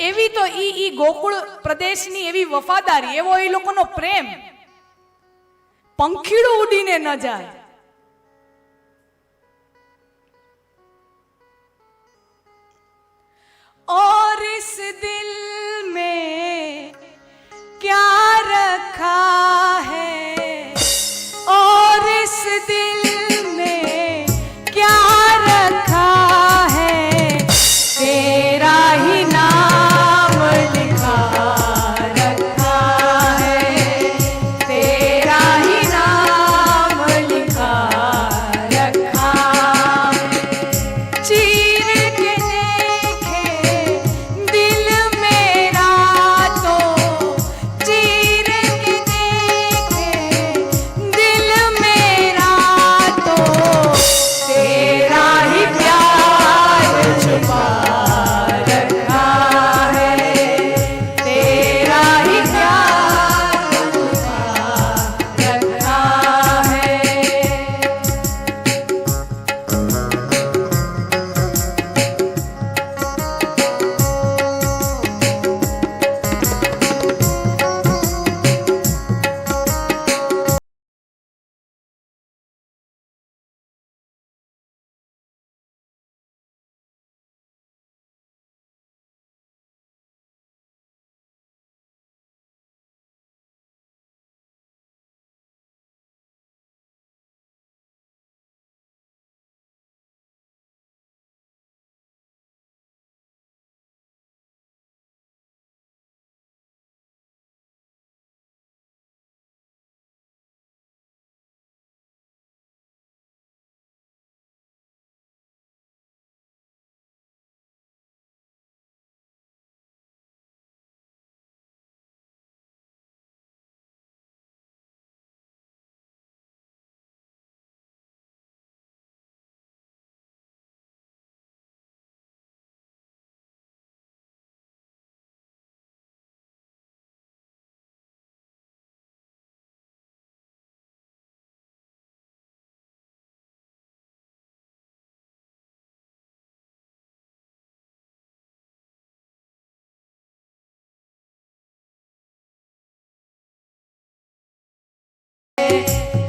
એવી તો ઈ ગોકુળ પ્રદેશની એવી વફાદારી, એવો એ લોકોનો પ્રેમ, પંખીડું ઉડીને ન જાય. और इस दिल में क्या रखा है, और इस दिल में क्या रखा है, तेरा ही नाम लिखा रखा है, तेरा ही नाम लिखा रखा है. चीर के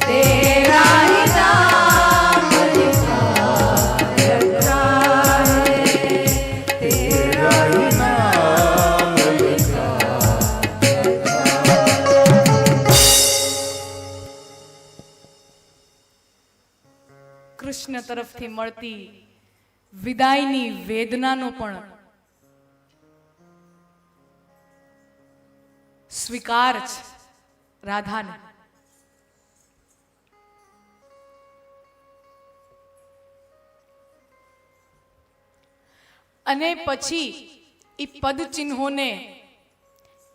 तेरा ही नाम लिखा रखा है, तेरा ही नाम लिखा रखा. કૃષ્ણ તરફથી મળતી વિદાયની વેદનાનો પણ સ્વીકાર છે રાધાને. અને પછી એ પદ ચિહ્નોને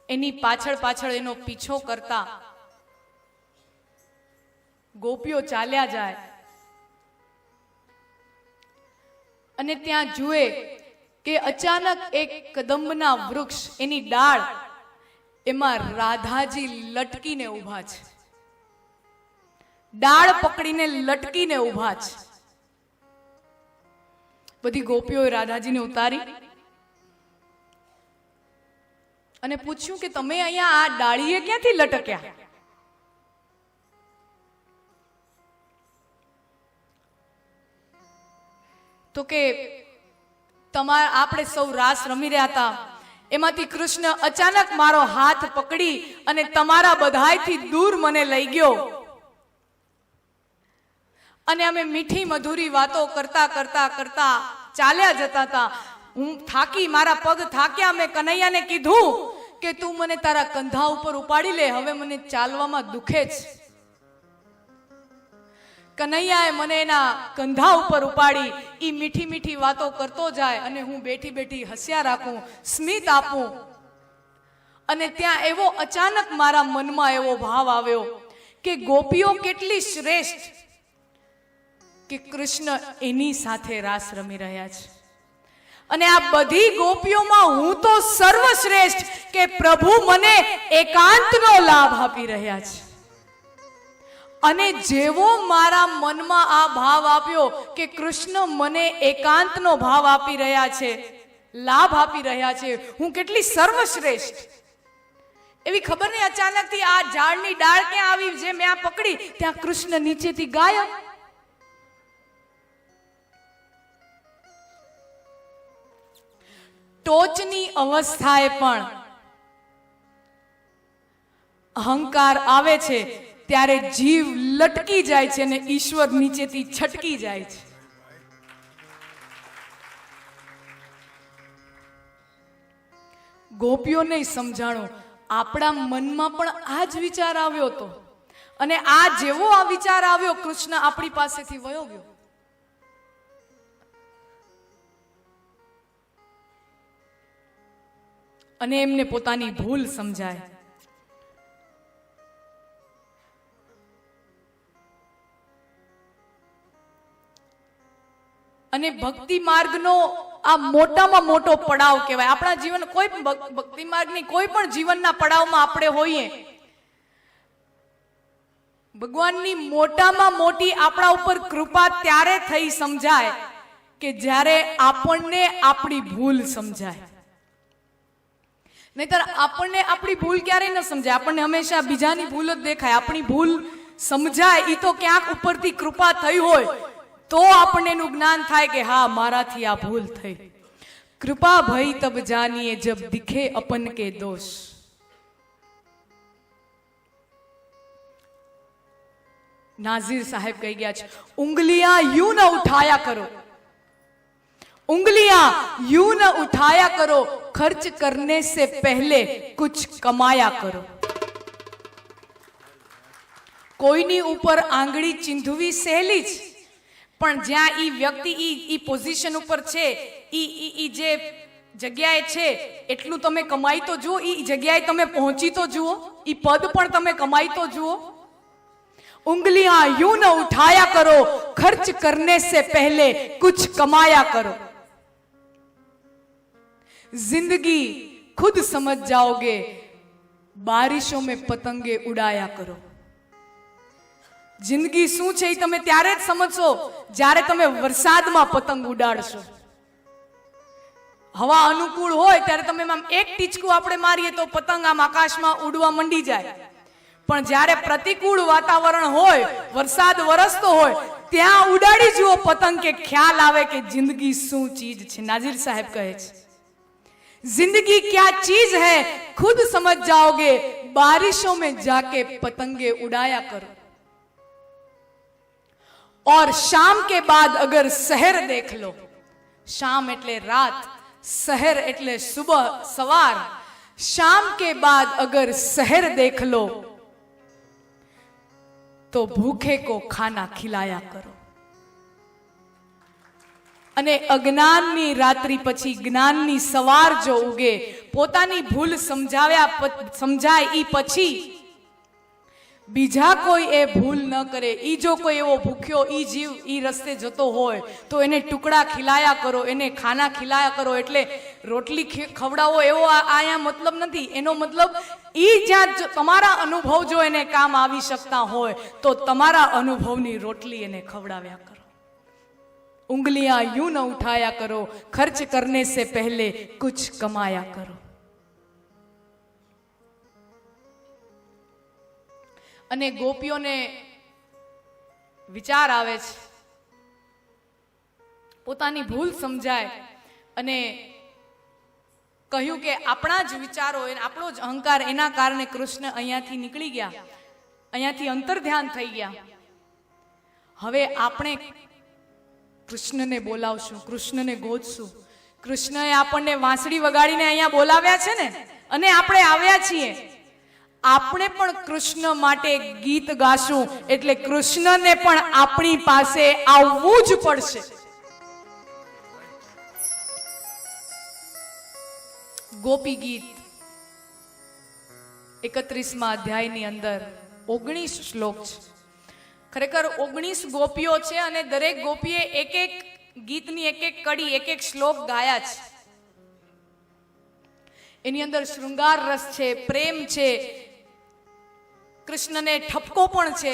એની પાછળ પાછળ એનો પીછો કરતા ગોપીઓ ચાલ્યા જાય અને ત્યાં જુએ કે અચાનક એક કદંબના વૃક્ષ, એની ડાળ, એમાં રાધાજી લટકીને ઊભા છે. ડાળ પકડીને લટકીને ઊભા છે. બધી ગોપીઓએ રાધાજીને ઉતારી અને પૂછ્યું કે તમે અહીંયા આ ડાળીએ ક્યાંથી લટક્યા? તો કે આપણે સૌ રાસ રમી રહ્યા હતા, એમાંથી કૃષ્ણ અચાનક મારો હાથ પકડી અને તમારા બધાયથી દૂર મને લઈ ગયો અને અમે મીઠી મધુરી વાતો કરતા કરતા કરતા ચાલ્યા જતા હતા. હું થાકી, મારા પગ થાક્યા. મેં કનૈયાને કીધું કે તું મને તારા કંધા ઉપર ઉપાડી લે, હવે મને ચાલવામાં દુખે છે. કનૈયાએ મને એના કંધા ઉપર ઉપાડી. ઈ મીઠી મીઠી વાતો કરતો જાય અને હું બેઠી બેઠી હસ્યા રાખું, સ્મિત આપું. અને ત્યાં એવો અચાનક મારા મનમાં એવો ભાવ આવ્યો કે ગોપીઓ કેટલી શ્રેષ્ઠ, કે કૃષ્ણ એની સાથે રાસ રમી રહ્યા છે. અને આ બધી ગોપીઓમાં હું તો સર્વશ્રેષ્ઠ, કે પ્રભુ મને એકાંતનો લાભ આપી રહ્યા છે. અને જેવો મારા મનમાં આ ભાવ આપ્યો કે કૃષ્ણ મને એકાંતનો ભાવ આપી રહ્યા છે, લાભ આપી રહ્યા છે, હું કેટલી સર્વશ્રેષ્ઠ. એવી ખબર નહીં અચાનકથી આ ઝાડની ડાળ ક્યાં આવી, જે મેં આ પકડી ત્યાં કૃષ્ણ નીચેથી ગાયબ. ટોચની અવસ્થાએ પણ અહંકાર આવે છે ત્યારે જીવ લટકી જાય છે અને ઈશ્વર નીચેથી છટકી જાય છે. ગોપીઓને સમજાણું, આપણા મનમાં પણ આ જ વિચાર આવ્યો હતો અને આ જેવો આ વિચાર આવ્યો, કૃષ્ણ આપણી પાસેથી વયો ગયો. અને એમને પોતાની ભૂલ સમજાય. અને ભક્તિ માર્ગનો આ મોટામાં મોટો પડાવ કહેવાય. આપણા જીવન કોઈ ભક્તિ માર્ગની કોઈ પણ જીવનના પડાવમાં આપણે હોઈએ, ભગવાનની મોટામાં મોટી આપણા ઉપર કૃપા ત્યારે થઈ સમજાય કે જ્યારે આપણને આપણી ભૂલ સમજાય. નહીતર આપણને આપણી ભૂલ ક્યારેય ન સમજાય. આપણને હંમેશા બીજાની ભૂલ જ દેખાય. આપણી ભૂલ સમજાય એ તો ક્યાંક ઉપરથી કૃપા થઈ હોય તો આપણને એનું જ્ઞાન થાય કે હા, મારાથી આ ભૂલ થઈ. કૃપા ભઈ તબ જાનીએ જબ દિખે अपन के दोष. नाजिर साहब कह गया है, उंगलियां यूं न उठाया करो, उंगलियां यूं न उठाया करो, खर्च करने से पहले कुछ कमाया करो. કોઈની ઉપર આંગળી ચીંધવી સહેલી જ, પણ જ્યાં ઈ વ્યક્તિ ઈ પોઝિશન ઉપર છે, ઈ જે જગ્યાએ છે એટલું તમે કમાઈ તો જુઓ, ઈ જગ્યાએ તમે પહોંચી તો જુઓ, ઈ પદ પણ તમે કમાઈ તો જુઓ. उंगलियां यूं न उठाया करो, खर्च करने से पहले कुछ कमाया करो. जिंदगी खुद समझ जाओगे, बारिशों में पतंगे उड़ाया करो. જિંદગી શું છે એ તમે ત્યારે જ સમજશો જ્યારે તમે વરસાદમાં પતંગ ઉડાડશો. હવા અનુકૂળ હોય ત્યારે તમે આમ એક ટીચકું આપણે મારીએ તો પતંગ આમ આકાશમાં ઉડવા મંડી જાય, પણ જ્યારે પ્રતિકૂળ વાતાવરણ હોય, વરસાદ વરસતો હોય, ત્યાં ઉડાડી જુઓ પતંગ કે ખ્યાલ આવે કે જિંદગી શું ચીજ છે. નાઝિર સાહેબ કહે છે, जिंदगी क्या चीज है खुद समझ जाओगे, बारिशों में जाके पतंगे उड़ाया करो. और शाम के बाद अगर सहर देख लो, शाम એટલે રાત, सहर એટલે सुबह सवार, शाम के बाद अगर सहर देख लो तो भूखे को खाना खिलाया करो. અને અજ્ઞાનની રાત્રિ પછી જ્ઞાનની સવાર જો ઉગે, પોતાની ભૂલ સમજાય ઈ પછી બીજા કોઈ એ ભૂલ ન કરે. ઈ જો કોઈ એવો ભૂખ્યો ઈ જીવ ઈ રસ્તે જતો હોય તો એને ટુકડા ખિલાયા કરો, એને ખાના ખિલાયા કરો. એટલે રોટલી ખવડાવો એવો આયા મતલબ નથી. એનો મતલબ ઈ જ્યાં તમારા અનુભવ જો એને કામ આવી શકતા હોય તો તમારા અનુભવની રોટલી એને ખવડાવ્યા કરો. उंगलियां यूं न उठाया करो, खर्च करने से पहले कुछ कमाया करो. અને ગોપીઓને વિચાર આવે છે, પોતાની ભૂલ સમજાય અને કહ્યું કે આપણા જ વિચારો, આપણો જ અહંકાર, એના કારણે કૃષ્ણ અહીંયાથી નીકળી ગયા, અહીંયાથી અંતર ધ્યાન થઈ ગયા. હવે આપણે કૃષ્ણને બોલાવશું, કૃષ્ણને ગોતશું. કૃષ્ણએ આપણને વાંસળી વગાડીને અહીંયા બોલાવ્યા છે ને, અને આપણે આવ્યા છીએ. આપણે પણ કૃષ્ણ માટે ગીત ગાશું, એટલે કૃષ્ણને પણ આપણી પાસે આવવું જ પડશે. ગોપી ગીત 31મા અધ્યાયની અંદર 19 શ્લોક છે. ખરેખર 19 ગોપીઓ છે અને દરેક ગોપીએ એક એક ગીતની એક એક કડી, એક એક શ્લોક ગાયા છે. એની અંદર શૃંગાર રસ છે, પ્રેમ છે, કૃષ્ણને ઠપકો પણ છે,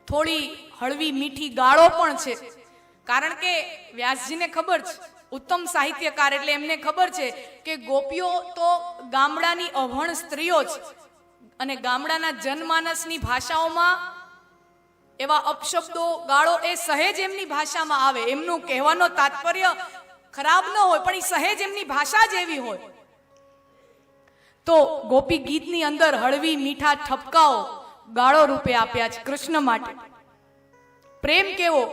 થોડી હળવી મીઠી ગાળો પણ છે. કારણ કે વ્યાસજીને ખબર છે, ઉત્તમ સાહિત્યકાર એટલે એમને ખબર છે કે ગોપીઓ તો ગામડાની અભણ સ્ત્રીઓ જ, અને ગામડાના જનમાનસની ભાષાઓમાં એવા અપશબ્દો ગાળો એ સહેજ એમની ભાષામાં આવે. એમનું કહેવાનો તાત્પર્ય ખરાબ ન હોય, પણ એ સહેજ એમની ભાષા જ એવી હોય. તો ગોપી ગીતની અંદર હળવી મીઠા ઠપકાઓ ગાળો રૂપે આપ્યા છે કૃષ્ણ માટે. પ્રેમ કેવો,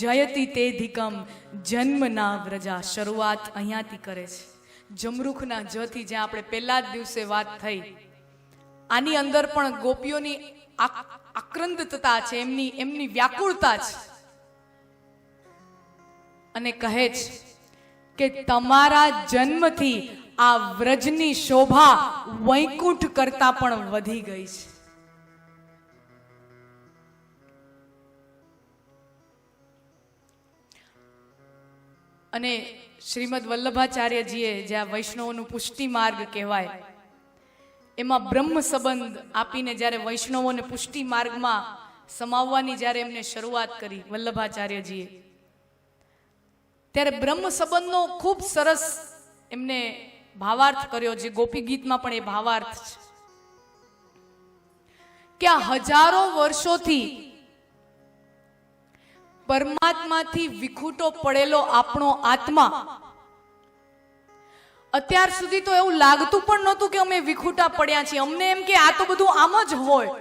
જયતિ તેધિકમ જન્મના વ્રજા. શરૂઆત અહીંયાથી કરે છે, જમરૂખના જથી, જ્યાં આપણે પહેલા જ દિવસે વાત થઈ. આની અંદર પણ ગોપીઓની આક્રંદતતા છે, એમની વ્યાકુળતા છે. અને કહે છે કે તમારા જન્મથી આ વ્રજની શોભા વૈકુંઠ કરતા પણ વધી ગઈ છે. અને શ્રીમદ વલ્લભાચાર્યજીએ જ્યાં વૈષ્ણવોનું પુષ્ટિ માર્ગ કહેવાય, એમાં બ્રહ્મ સંબંધ આપીને જ્યારે વૈષ્ણવોને પુષ્ટિ માર્ગમાં સમાવવાની જ્યારે એમને શરૂઆત કરી વલ્લભાચાર્યજીએ, ત્યારે બ્રહ્મ સંબંધનો ખૂબ સરસ એમને ભાવાર્થ કર્યો, જે ગોપી ગીતમાં પણ એ ભાવાર્થ છે કે આ હજારો વર્ષોથી પરમાત્માથી વિખૂટો પડેલો આપણો આત્મા, અત્યાર સુધી તો એવું લાગતું પણ નહોતું કે અમે વિખૂટા પડ્યા છીએ. અમને એમ કે આ તો બધું આમ જ હોય.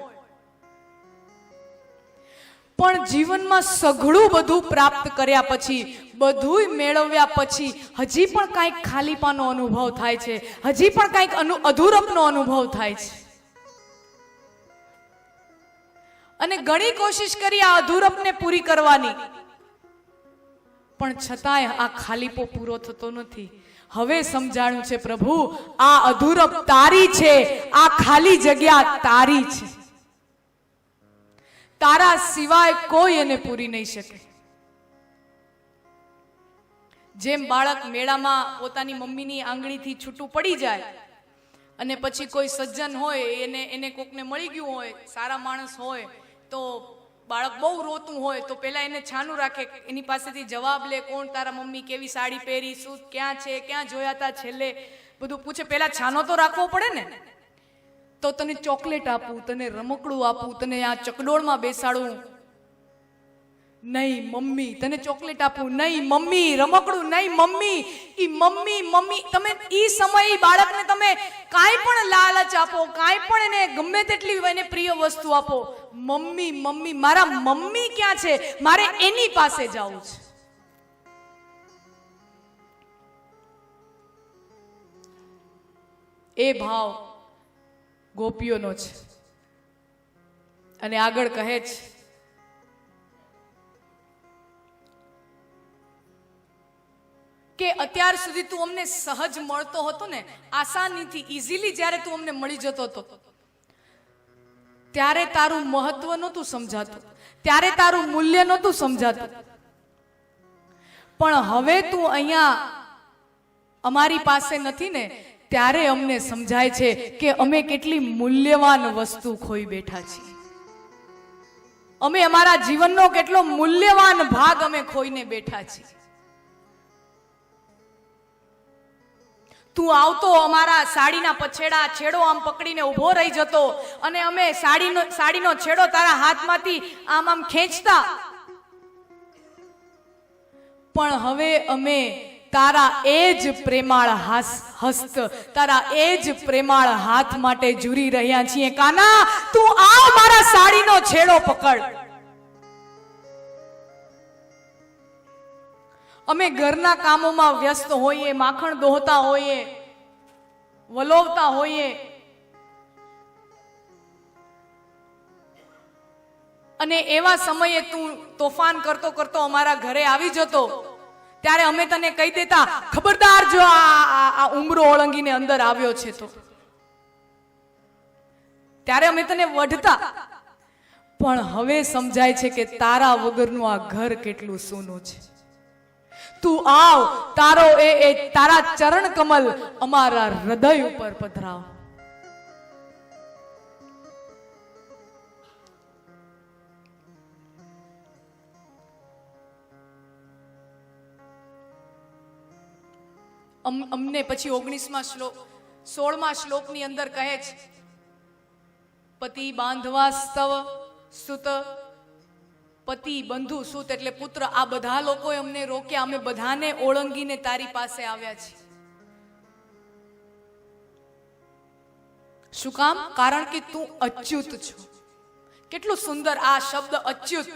પણ જીવનમાં સઘળું બધું પ્રાપ્ત કર્યા પછી, બધું મેળવ્યા પછી હજી પણ કાંઈક ખાલીપાનો અનુભવ થાય છે, હજી પણ કાંઈક અધૂરપનો અનુભવ થાય છે. અને ઘણી કોશિશ કરી આ અધૂરપને પૂરી કરવાની, પણ છતાંય આ ખાલીપો પૂરો થતો નથી. હવે સમજાણું છે પ્રભુ, આ અધૂરપ તારી છે, આ ખાલી જગ્યા તારી છે, તારા સિવાય કોઈ એને પૂરી નહીં શકે. જેમ બાળક મેળામાં પોતાની મમ્મીની આંગળીથી છૂટું પડી જાય અને પછી કોઈ સજ્જન હોય, એને કોકને મળી ગયું હોય, સારા માણસ હોય, તો બાળક બહુ રોતું હોય તો પેલા એને છાનું રાખે, એની પાસેથી જવાબ લે, કોણ તારા મમ્મી, કેવી સાડી પહેરી, શું ક્યાં છે, ક્યાં જોયા હતા છેલ્લે, બધું પૂછે. પેલા છાનો તો રાખવો પડે ને. તો તને ચોકલેટ આપું, તને રમકડું આપું, તને આ ચકડોળમાં બેસાડું, નહીં મમ્મી. તને ચોકલેટ આપું, નહીં મમ્મી. રમકડું, નહીં મમ્મી. ઈ મમ્મી મમ્મી. તમે ઈ સમયે બાળકને તમે કાંઈ પણ લાલચ આપો, કાંઈ પણ એને ગમે તેટલી એને પ્રિય વસ્તુ આપો, મમ્મી મમ્મી. મારા મમ્મી ક્યાં છે, મારે એની પાસે જવું છે. એ ભાવ ગોપીઓનો છે. અને આગળ કહે છે કે અત્યાર સુધી તું અમને સહજ મળતો હતો ને, આસાનીથી, ઇઝીલી જ્યારે તું અમને મળી જતો હતો, ત્યારે તારું મહત્વ નહોતું સમજાતું, ત્યારે તારું મૂલ્ય નહોતું સમજાતું. પણ હવે તું અહીંયા અમારી પાસે નથી ને, ત્યારે અમને સમજાય છે કે અમે કેટલી મૂલ્યવાન વસ્તુ ખોઈ બેઠા છીએ. અમે અમારા જીવનનો કેટલો મૂલ્યવાન ભાગ અમે ખોઈને બેઠા છીએ. તું આવતો, અમારા સાડીના પછેડા છેડો આમ પકડીને ઊભો રહી જતો, અને અમે સાડીનો છેડો તારા હાથમાંથી આમ ખેંચતા. પણ હવે અમે તારા એ જ પ્રેમાળ હસ્ત, તારા એ જ પ્રેમાળ હાથ માટે ઝૂરી રહ્યા છીએ. કાના, તું આવ, મારા સાડીનો છેડો પકડ. અમે ઘરના કામોમાં વ્યસ્ત હોઈએ, માખણ દોહતા હોઈએ, વલોવતા હોઈએ, અને એવા સમયે તું તોફાન કરતો કરતો અમારા ઘરે આવી જતો, ત્યારે અમે તને કહી દેતા, ખબરદાર જો આ ઉમરો ઓળંગીને અંદર આવ્યો છે તો. ત્યારે અમે તને વઢતા. પણ હવે સમજાય છે કે તારા વગરનું આ ઘર કેટલું સૂનું છે. તું આવ, તારા ચરણ કમલ અમારા હૃદય ઉપર પધરાવ. અમને પછી 16મા શ્લોકની અંદર કહે છે, પતિ બાંધવા સ્તવ સુત, પતિ બંધુ સુત એટલે પુત્ર, આ બધા લોકોએ અમને રોક્યા, અમે બધાને ઓળંગીને તારી પાસે આવ્યા છીએ. શું કામ? કારણ કે તું અચ્યુત છો. કેટલું સુંદર આ શબ્દ અચ્યુત.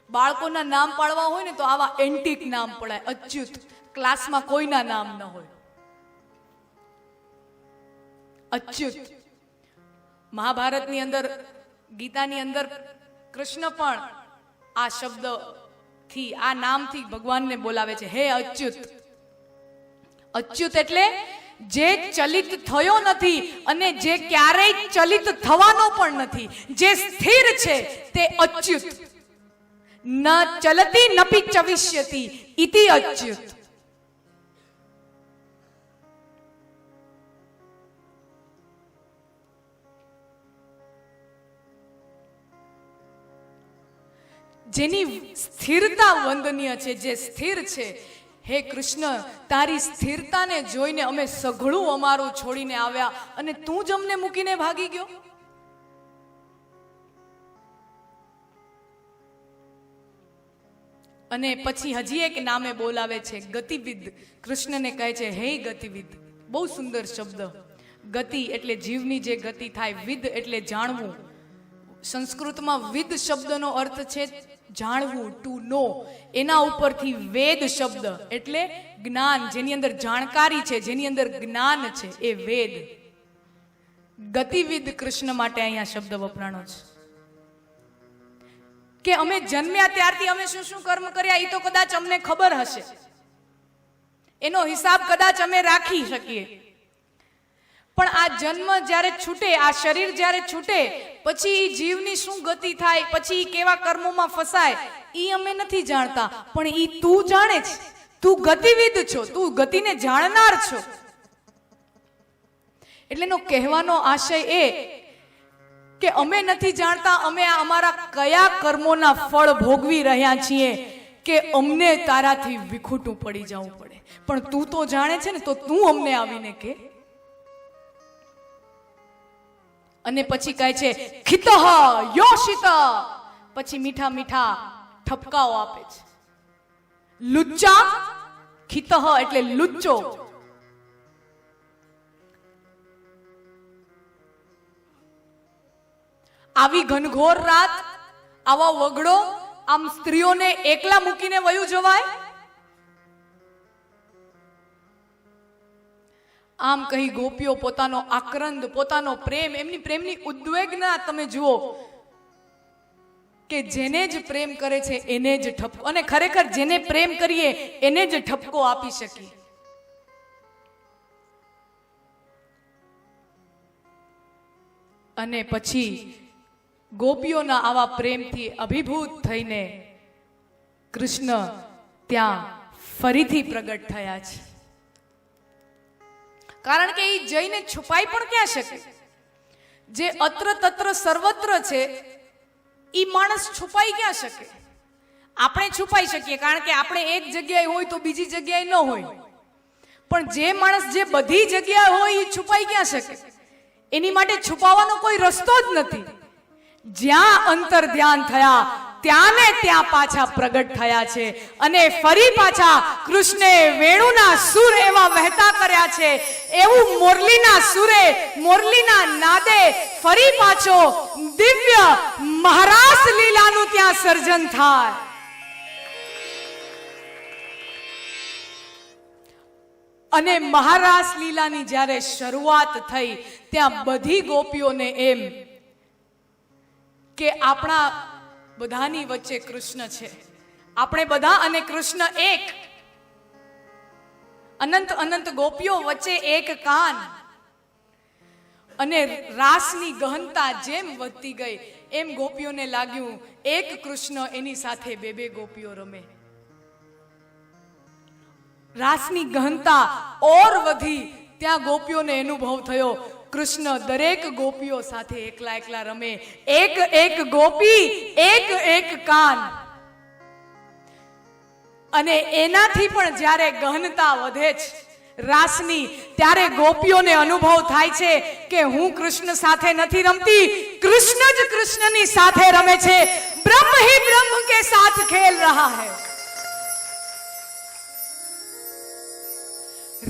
બાળકોના નામ પાડવા હોય ને તો આવા એન્ટિક નામ પડાય, અચ્યુત. ક્લાસમાં કોઈના નામ ન હોય, અચ્યુત. મહાભારતની અંદર, ગીતાની અંદર કૃષ્ણ પણ આ શબ્દથી, આ નામથી ભગવાનને બોલાવે છે, હે અચ્યુત. અચ્યુત એટલે જે ચલિત થયો નથી અને જે ક્યારેય ચલિત થવાનો પણ નથી, જે સ્થિર છે તે અચ્યુત. ન ચલતી નપી ચવિષ્યતિ ઇતિ અચ્યુત. જેની સ્થિરતા વંદનીય છે, જે સ્થિર છે. હે કૃષ્ણ, તારી સ્થિરતાને જોઈને અમે સઘળું અમારું છોડીને આવ્યા અને તું જ અમને મૂકીને ભાગી ગયો. અને પછી હજી એક નામે બોલાવે છે, ગતિવિદ. કૃષ્ણને કહે છે, હે ગતિવિદ. બહુ સુંદર શબ્દ. ગતિ એટલે જીવની જે ગતિ થાય, વિદ એટલે જાણવું. સંસ્કૃતમાં વિદ શબ્દનો અર્થ છે જાણવું, ટુ નો. એના ઉપરથી વેદ શબ્દ એટલે જ્ઞાન, જેની અંદર જાણકારી છે, જેની અંદર જ્ઞાન છે, એ વેદ. ગતિવિદ કૃષ્ણ માટે અહીંયા શબ્દ વપરાણો છે. કે અમે જન્મ્યા ત્યારથી અમે શું શું કર્મ કર્યા એ તો કદાચ અમને ખબર હશે, એનો હિસાબ કદાચ અમે રાખી શકીએ. પણ આ જન્મ જ્યારે છૂટે, આ શરીર જ્યારે છૂટે પછી જીવની શું ગતિ થાય, પછી કેવા કર્મોમાં ફસાય, એ અમે નથી જાણતા. પણ એ તું જાણે છે. તું ગતિવિદ છો, તું ગતિને જાણનાર છો. એટલે એનો કહેવાનો આશય એ કે અમે નથી જાણતા અમે અમારા કયા કર્મોના ફળ ભોગવી રહ્યા છીએ કે અમને તારાથી વિખૂટું પડી જવું પડે. પણ તું તો જાણે છે ને, તો તું અમને આવીને કે. અને પછી કહે છે ખિતઃ યોષિત, પછી મીઠા મીઠા ઠપકાઓ આપે છે. લુચ્ચા, ખિતઃ એટલે લુચ્ચો. આવી ઘનઘોર રાત, આવા વગડો, આમ સ્ત્રીઓને એકલા મૂકીને વયું જવાય? આમ કહી ગોપીઓ પોતાનો આક્રંદ, પોતાનો પ્રેમ, એમની પ્રેમની ઉદ્વેગના તમે જુઓ કે જેને જ પ્રેમ કરે છે એને જ ઠપકો, અને ખરેખર જેને પ્રેમ કરીએ એને જ ઠપકો આપી શકીએ. અને પછી ગોપીઓના આવા પ્રેમથી અભિભૂત થઈને કૃષ્ણ ત્યાં ફરીથી પ્રગટ થયા છે. કારણ કે એ જઈને છુપાઈ પણ ક્યાં શકે? જે અત્ર તત્ર સર્વત્ર છે એ માણસ છુપાઈ ક્યાં શકે? આપણે છુપાઈ શકીએ કારણ કે આપણે એક જગ્યાએ હોય તો બીજી જગ્યાએ ન હોય, પણ જે માણસ જે બધી જગ્યાએ હોય એ છુપાઈ ક્યાં શકે? એની માટે છુપાવવાનો કોઈ રસ્તો જ નથી. જ્યાં અંતર ધ્યાન થયા ત્યાં ને ત્યાં પાછા પ્રગટ થયા છે. અને ફરી પાછા કૃષ્ણે વેણુના સુર એવા વહેતા કર્યા છે, એવું મોરલીના સુરે, મોરલીના નાદે ફરી પાછો દિવ્ય મહારાસ લીલાનું ત્યાં સર્જન થાય. અને મહારાસ લીલાની જ્યારે શરૂઆત થઈ ત્યાં બધી ગોપીઓને એમ કે આપણા બધાની વચ્ચે કૃષ્ણ છે, આપણે બધા અને કૃષ્ણ એક. અનંત અનંત ગોપીઓ વચ્ચે એક કાન. અને રાસની ગહનતા જેમ વધતી ગઈ એમ ગોપીઓને લાગ્યું એક કૃષ્ણ એની સાથે બે બે ગોપીઓ રમે. રાસની ગહનતા ઓર વધી. ત્યાં ગોપીઓને અનુભવ થયો કૃષ્ણ દરેક ગોપીઓ સાથે એકલા એકલા રમે. એક એક ગોપી, એક એક કાન. અને એનાથી પણ જ્યારે ગહનતા વધે છે રાસની, ત્યારે ગોપીઓને અનુભવ થાય છે કે હું કૃષ્ણ સાથે નથી રમતી, કૃષ્ણ જ કૃષ્ણની સાથે રમે છે. બ્રહ્મ ही ब्रह्म के साथ खेल रहा है.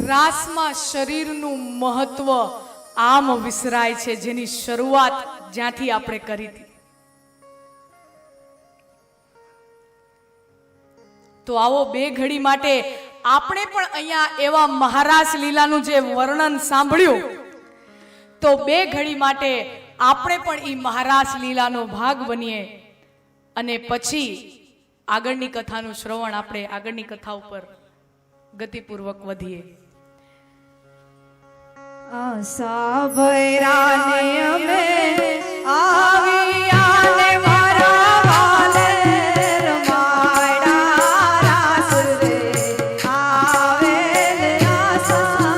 રાસમાં શરીરનું મહત્વ આમ વિસરાય છે, જેની શરૂઆત જ્યાંથી આપણે કરી હતી. તો આવો બે ઘડી માટે આપણે પણ અહીંયા એવા મહારાસ લીલાનું જે વર્ણન સાંભળ્યું, તો બે ઘડી માટે આપણે પણ ઈ મહારાસ લીલાનો ભાગ બનીએ અને પછી આગળની કથાનું શ્રવણ આપણે આગળની કથા ઉપર ગતિપૂર્વક વધીએ. આશા ભૈરાને અમે આવ્યાને મારા વાલે રમાડા રાસ રે આવેલ આશા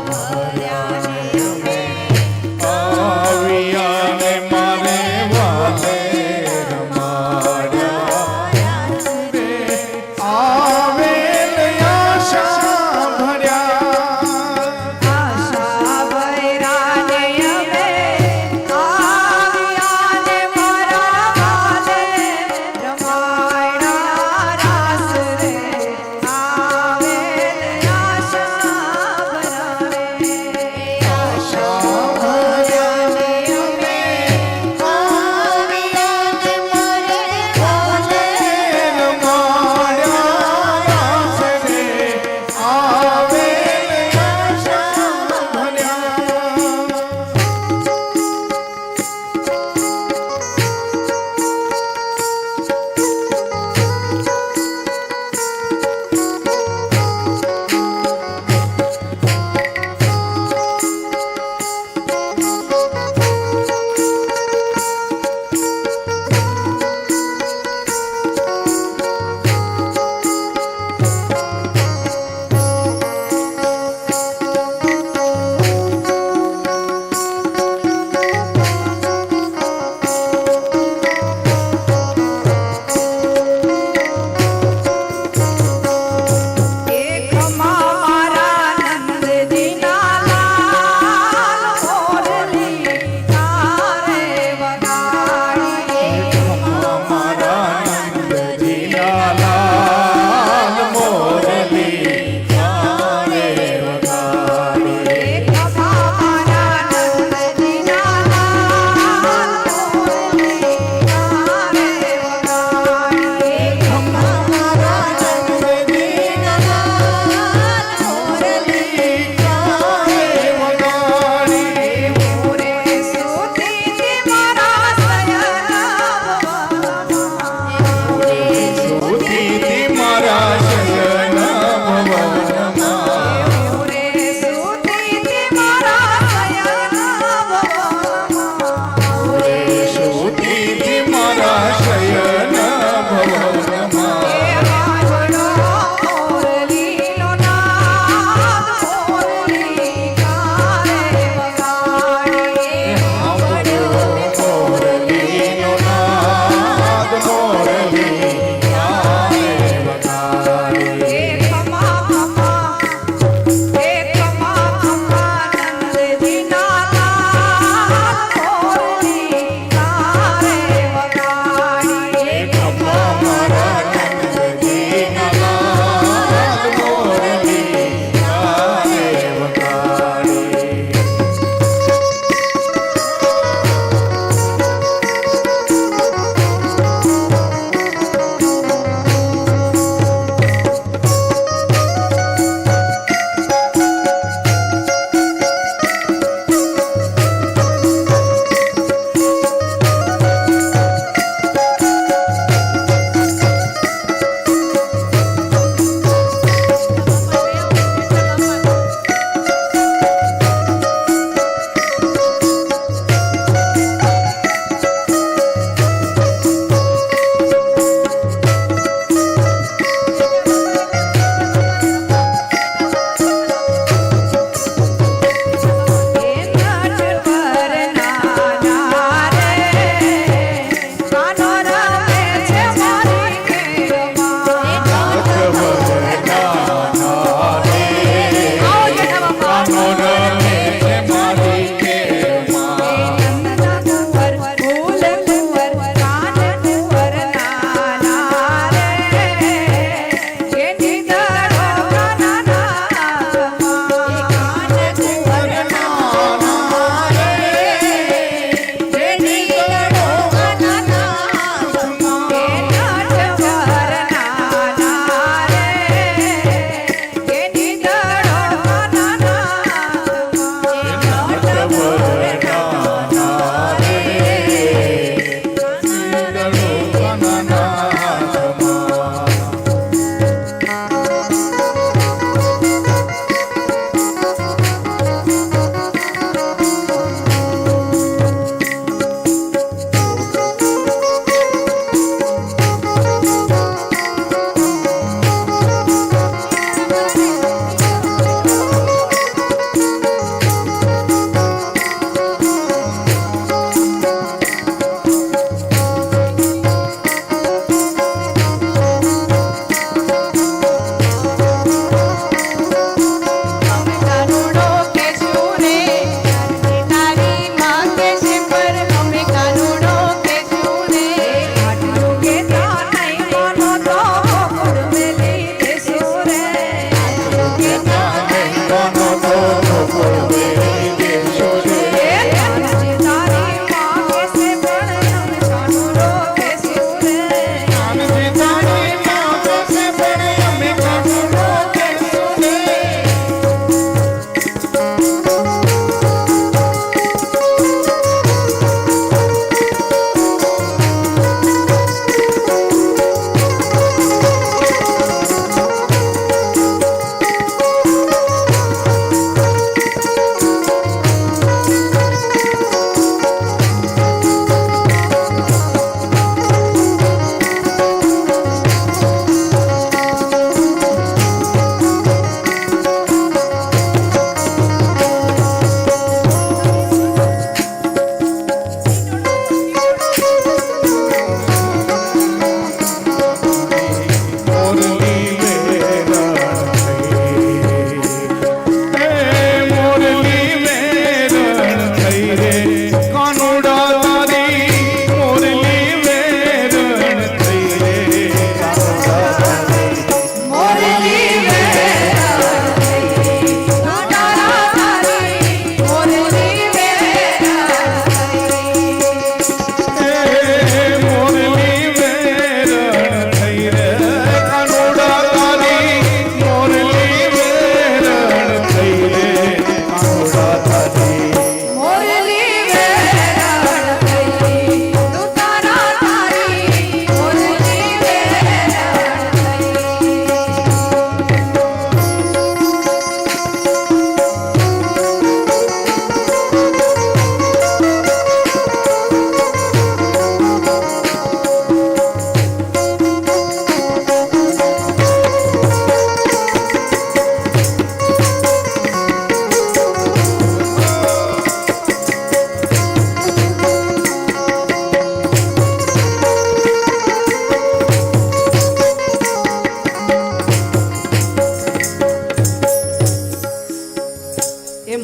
ભૈરાને અમે આવ્યાને મારે વાલે રમાડ્યા રે આવેલ આશા આશા ભૈરાને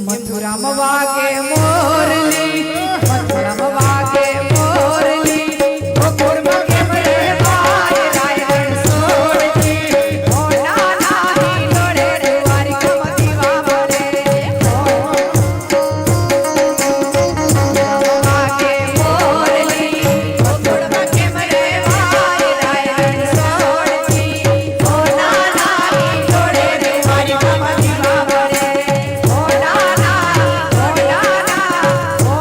મથુરામાં વાગે મોરલી, મથુરામાં વાગે મોરલી, ગોકુળમાં કેમ રે ભાઈ રાયણ સોરજી, ઓ નાના હિંડોળે દ્વારિકામાં દીવા બળે, મથુરામાં વાગે મોરલી, ગોકુળમાં કેમ રે ભાઈ રાયણ સોરજી, ઓ નાના હિંડોળે દ્વારિકામાં દીવા બળે, ઓ નાના, ઓ નાના, ઓ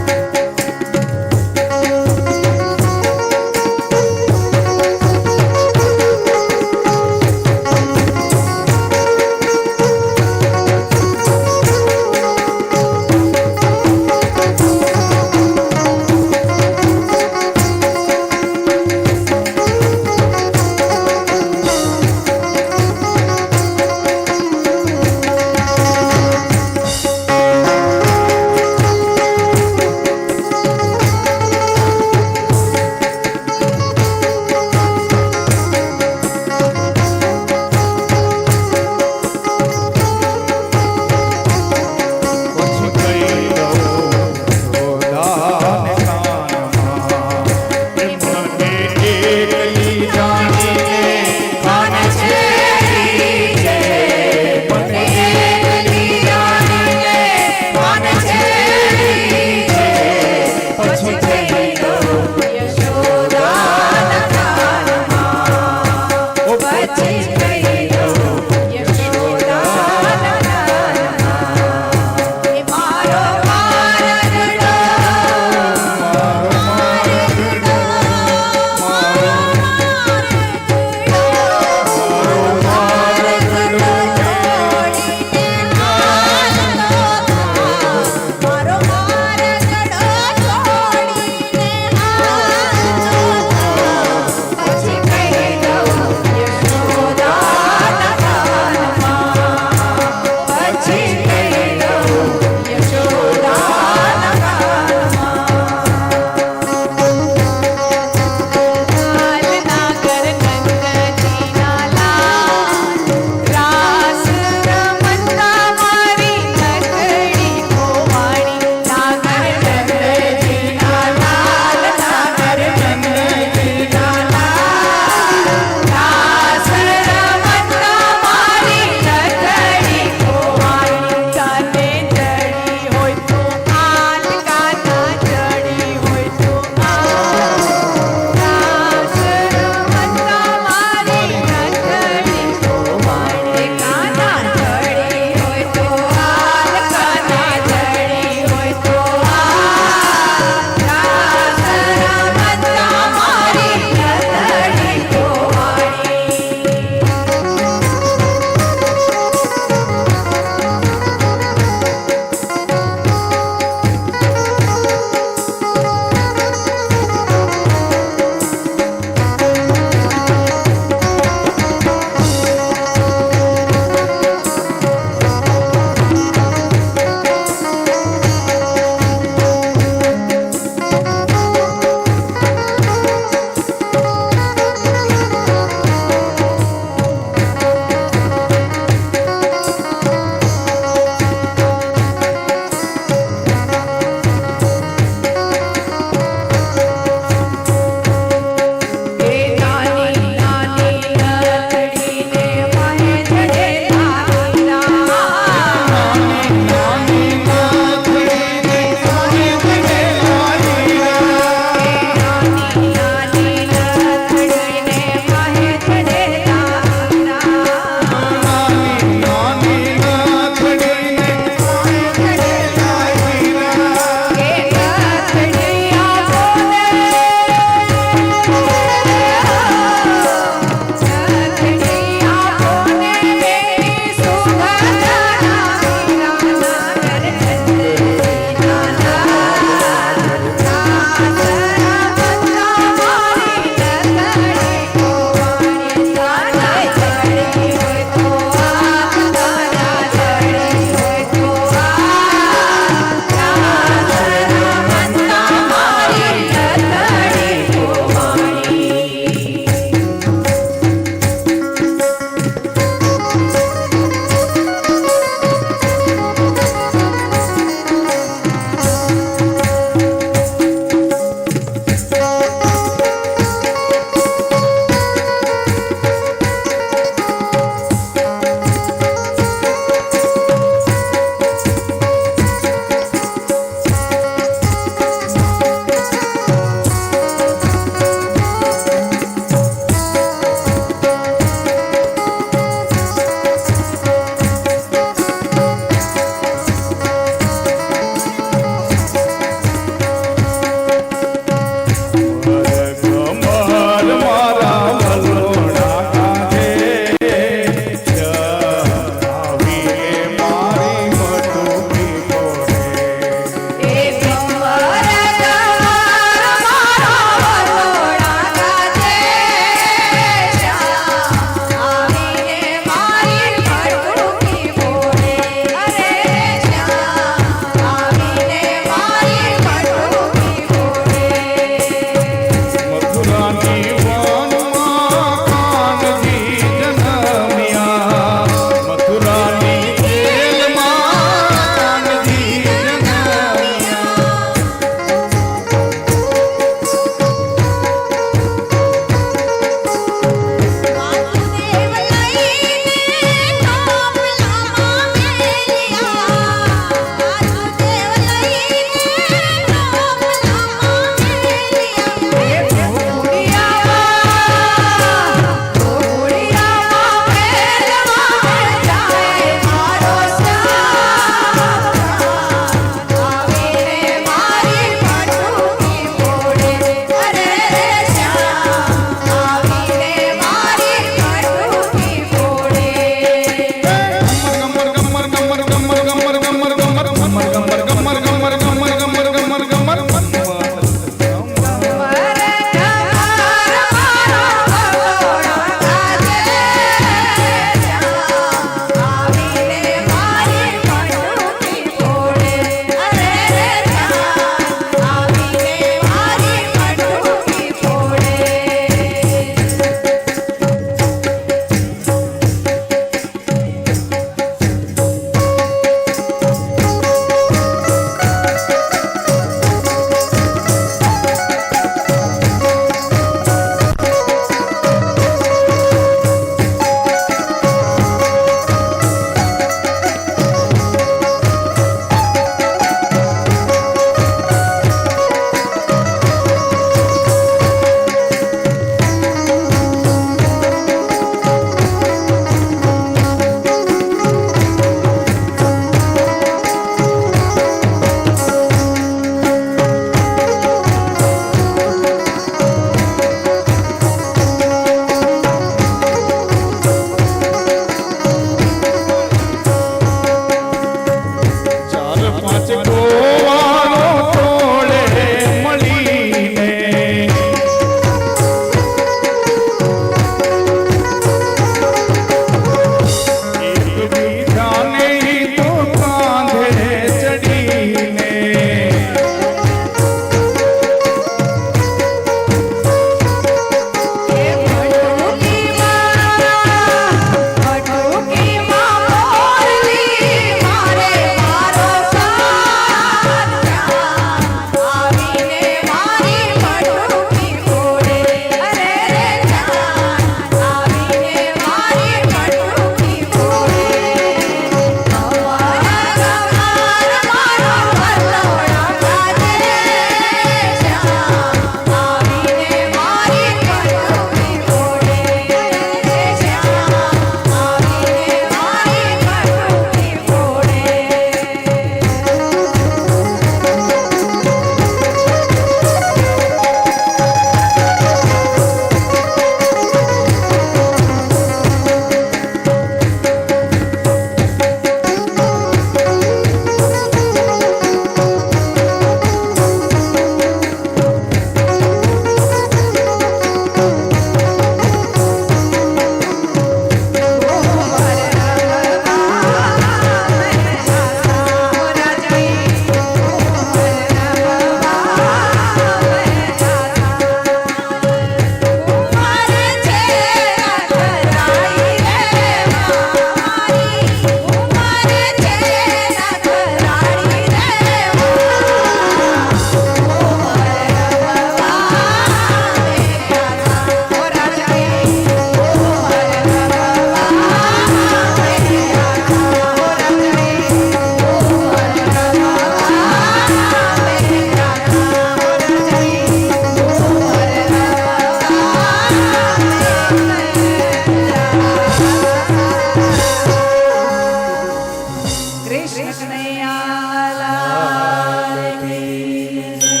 કૃષ્ણ કનૈયા લાલ કી જય.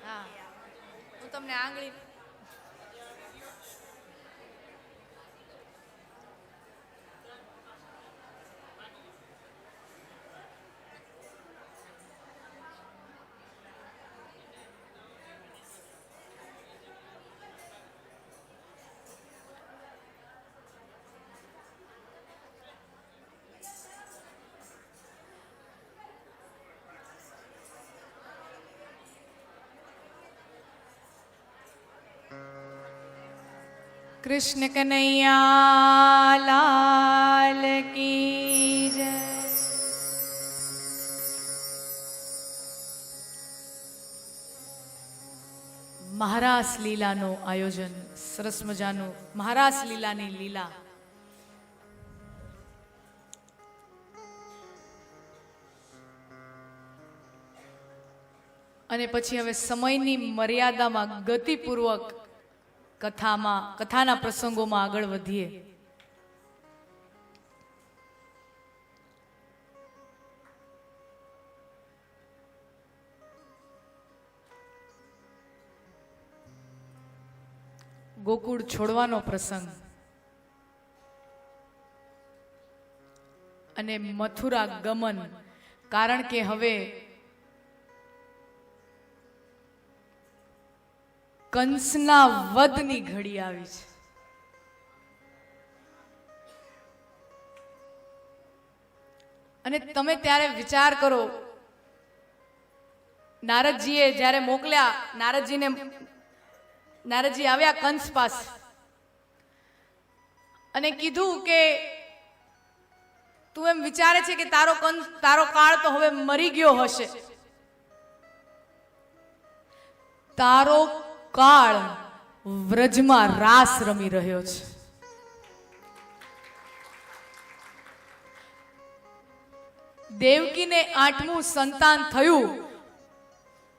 હા, હું તમને આંગળી કૃષ્ણ કનૈયા લાલ કી જય. મહારાસ લીલાનું આયોજન, સરસ મજાનું મહારાસ લીલાની લીલા. અને પછી હવે સમયની મર્યાદામાં ગતિપૂર્વક કથાના પ્રસંગોમાં આગળ વધીએ. ગોકુળ છોડવાનો પ્રસંગ અને મથુરા ગમન, કારણ કે હવે કંસના વધની ઘડી આવી છે. અને તમે ત્યારે વિચાર કરો, નારદજીએ જ્યારે મોકલ્યા, નારદજી આવ્યા કંસ પાસે અને કીધું કે તું એમ વિચારે છે કે તારો કાળ તો હવે મરી ગયો હશે. તારો કાળ વ્રજમાં રાસ રમી રહ્યો છે. દેવકીને 8મું સંતાન થયું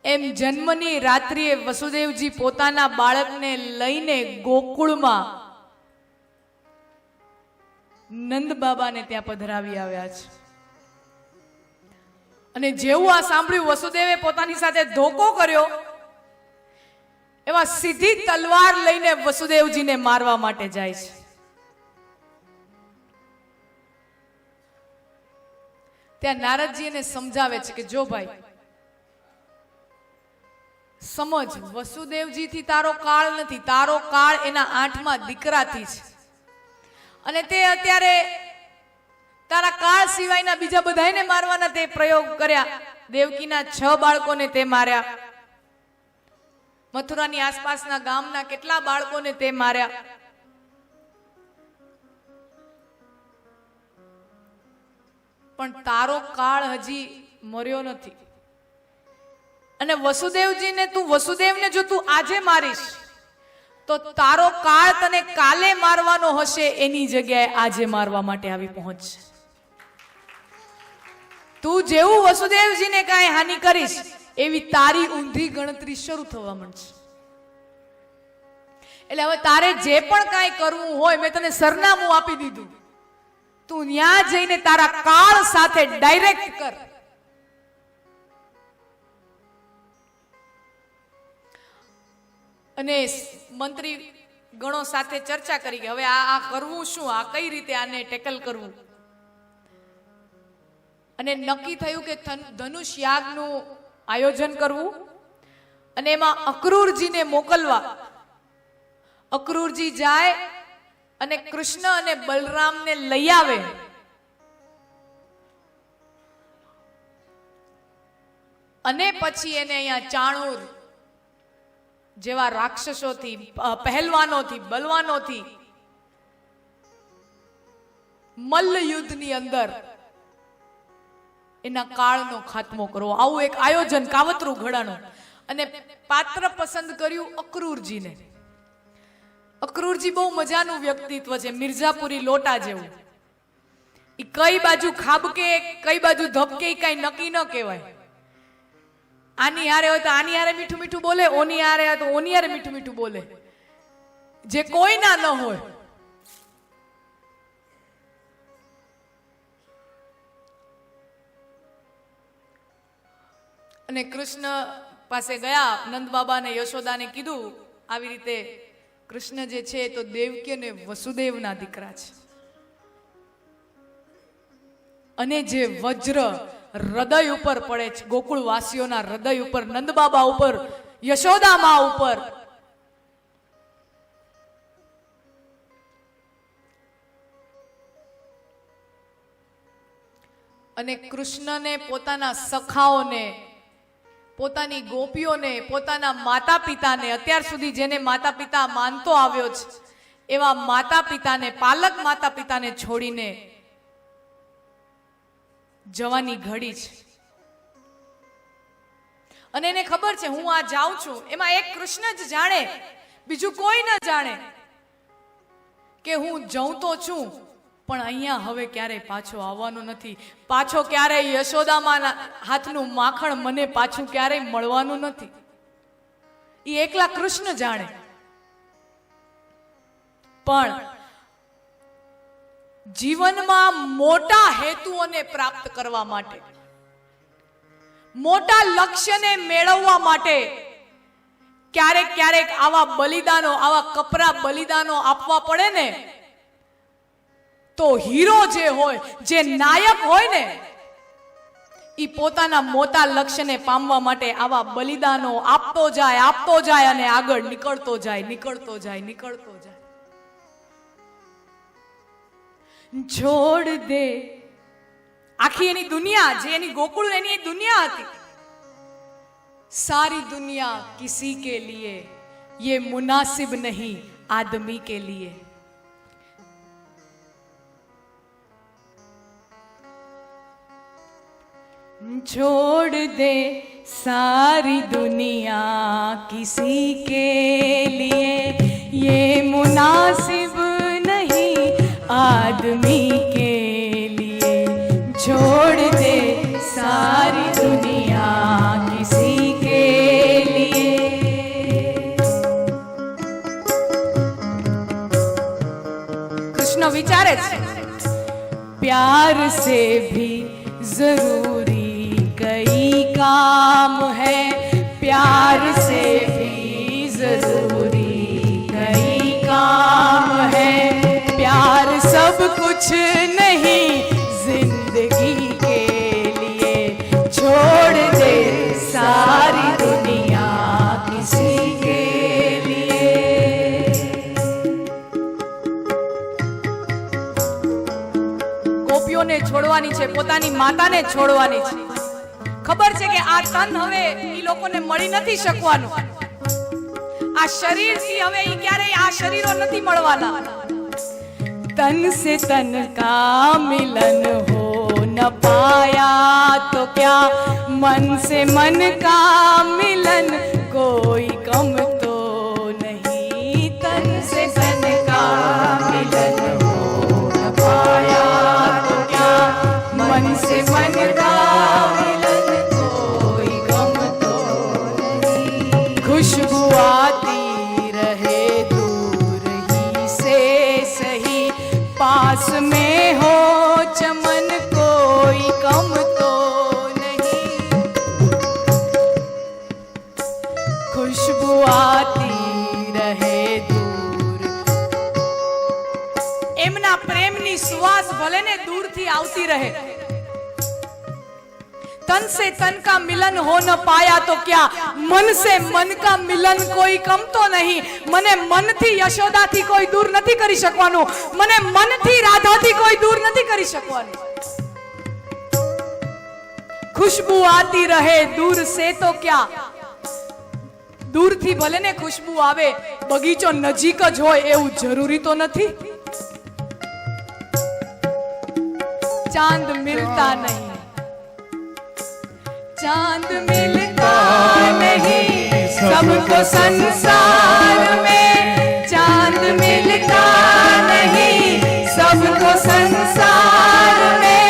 એમ જન્મની રાત્રિએ વસુદેવજી પોતાના બાળકને લઈને ગોકુળમાં નંદ બાબાને ત્યાં પધરાવી આવ્યા છે. અને જેવું આ સાંભળ્યું, વસુદેવે પોતાની સાથે ધોકો કર્યો, એમાં સીધી તલવાર લઈને વસુદેવજીને મારવા માટે જાય છે. ત્યાં નારદજી એને સમજાવે છે કે જો ભાઈ સમજ, વસુદેવજીથી તારો કાળ નથી, તારો કાળ એના 8મા દીકરાથી છે. અને તે અત્યારે તારા કાળ સિવાયના બીજા બધાને મારવાના તે પ્રયોગ કર્યા. દેવકીના 6 બાળકોને તે માર્યા, મથુરાની આસપાસના ગામના કેટલા બાળકોને તે માર્યા. પણ તારો કાળ હજી મર્યો નથી. અને વસુદેવને જો તું આજે મારીશ તો તારો કાળ તને કાલે મારવાનો હશે, એની જગ્યાએ આજે મારવા માટે આવી પહોંચશે. તું જેવું વસુદેવજીને કાંઈ હાનિ કરીશ એવી તારી ઊંધી ગણતરી શરૂ થવા માંડશે. એટલે હવે તારે જે પણ કાંઈ કરવું હોય, મેં તને સરનામું આપી દીધું, તું ત્યાં જઈને તારા કાળ સાથે ડાયરેક્ટ કર. અને મંત્રી ગણો સાથે ચર્ચા કરી કે હવે આ કરવું શું, આ કઈ રીતે આને ટેકલ કરવું. અને નક્કી થયું કે ધનુષ યાગનું આયોજન કરવું અને એમાં અક્રૂરજીને મોકલવા. અક્રૂરજી જાય અને કૃષ્ણ અને બલરામને લઈ આવે. અને પછી એને અહીંયા ચાણૂર જેવા રાક્ષસોથી, પહેલવાનોથી, બલવાનોથી મલ્લ યુદ્ધની અંદર એના કાળનો ખાત્મો કરવો. આવું એક આયોજન કાવતરું ઘડાનું. અને પાત્ર પસંદ કર્યું અક્રૂરજીને. અક્રૂરજી બહુ મજાનું વ્યક્તિત્વ છે, મિર્ઝાપુરી લોટા જેવું. એ કઈ બાજુ ખાબકે કઈ બાજુ ધબકે કઈ નક્કી ન કહેવાય. આની હારે હોય તો આની હારે મીઠું મીઠું બોલે, ઓની હારે હોય તો ઓની હારે મીઠું મીઠું બોલે, જે કોઈના ન હોય. અને કૃષ્ણ પાસે ગયા. નંદ બાબા ને યશોદાને કીધું આવી રીતે કૃષ્ણ જે છે તો દેવકી અને વસુદેવના દીકરા છે. અને જે વજ્ર હૃદય ઉપર પડે છે, ગોકુળ વાસીઓના હૃદય ઉપર, નંદ બાબા ઉપર, યશોદા મા ઉપર, અને કૃષ્ણને પોતાના સખાઓને, પોતાની ગોપીઓને, પોતાના માતા પિતાને, અત્યાર સુધી જેને માતા પિતા માનતો આવ્યો છે એવા માતા પિતાને, પાલક માતા પિતાને છોડીને જવાની ઘડી છે. અને એને ખબર છે હું આ જાઉં છું એમાં એક કૃષ્ણ જ જાણે, બીજું કોઈ ન જાણે કે હું જઉં તો છું પણ અહીંયા હવે ક્યારેય પાછો આવવાનો નથી. પાછો ક્યારેય યશોદામાના હાથનું માખણ મને પાછું ક્યારેય મળવાનું નથી. એ એકલા કૃષ્ણ જાણે. પણ જીવનમાં મોટા હેતુઓને પ્રાપ્ત કરવા માટે, મોટા લક્ષ્યને મેળવવા માટે ક્યારેક ક્યારેક આવા બલિદાનો, આવા કપરા બલિદાનો આપવા પડે ને. તો હીરો જે હોય, જે નાયક હોય ને, એ પોતાના મોટા લક્ષ્યને પામવા માટે આવા બલિદાનો આપતો જાય અને આગળ નીકળતો જાય. છોડ દે આખી એની દુનિયા, જે એની ગોકુળ એની દુનિયા હતી. સારી દુનિયા કિસી કે લીએ, ये मुनासिब नहीं आदमी के लिए. छोड़ दे सारी दुनिया किसी के लिए, ये मुनासिब नहीं आदमी के लिए. छोड़ दे सारी दुनिया किसी के लिए. कृष्ण विचारे प्यार से भी जरूरी कई काम है, प्यार से भी जरूरी कई काम है. प्यार सब कुछ नहीं जिंदगी के लिए. छोड़ दे सारी दुनिया किसी के लिए. ગોપીઓને છોડવાની છે, પોતાની માતાને છોડવાની છે. ખબર છે કે આ તન હવે ઈ લોકોને મળી નથી શકવાનું. આ શરીરથી હવે ઈ ક્યારેય આ શરીરો નથી મળવાના. तन से तन का मिलन हो न पाया तो क्या, मन से मन का मिलन कोई कम तो नहीं. तन से तन का मिलन हो न पाया तो क्या, मन से मन का मिलन कोई कम तो नहीं. खुशबू आती रहे दूर ही से सही, पास में हो चमन कोई कम तो नहीं. खुशबू आती रहे दूर એમના પ્રેમની સુવાસ ભલે ને દૂરથી આવતી રહે, तन से तन का मिलन हो न पाया तो क्या, मन से मन का मिलन कोई कम तो नहीं। मने मन थी यशोदा थी कोई दूर नहीं करी शकवानु, मने मन थी राधा थी कोई दूर नहीं करी शकवानु। खुशबू आती रहे दूर से तो क्या, दूर थी भले ने खुशबू आवे, बगीचो नजीक ज होय एवुं जरूरी तो नहीं। चांद मिलता नहीं, चांद मिलता नहीं सबको संसार में, चांद मिलता नहीं सबको संसार में,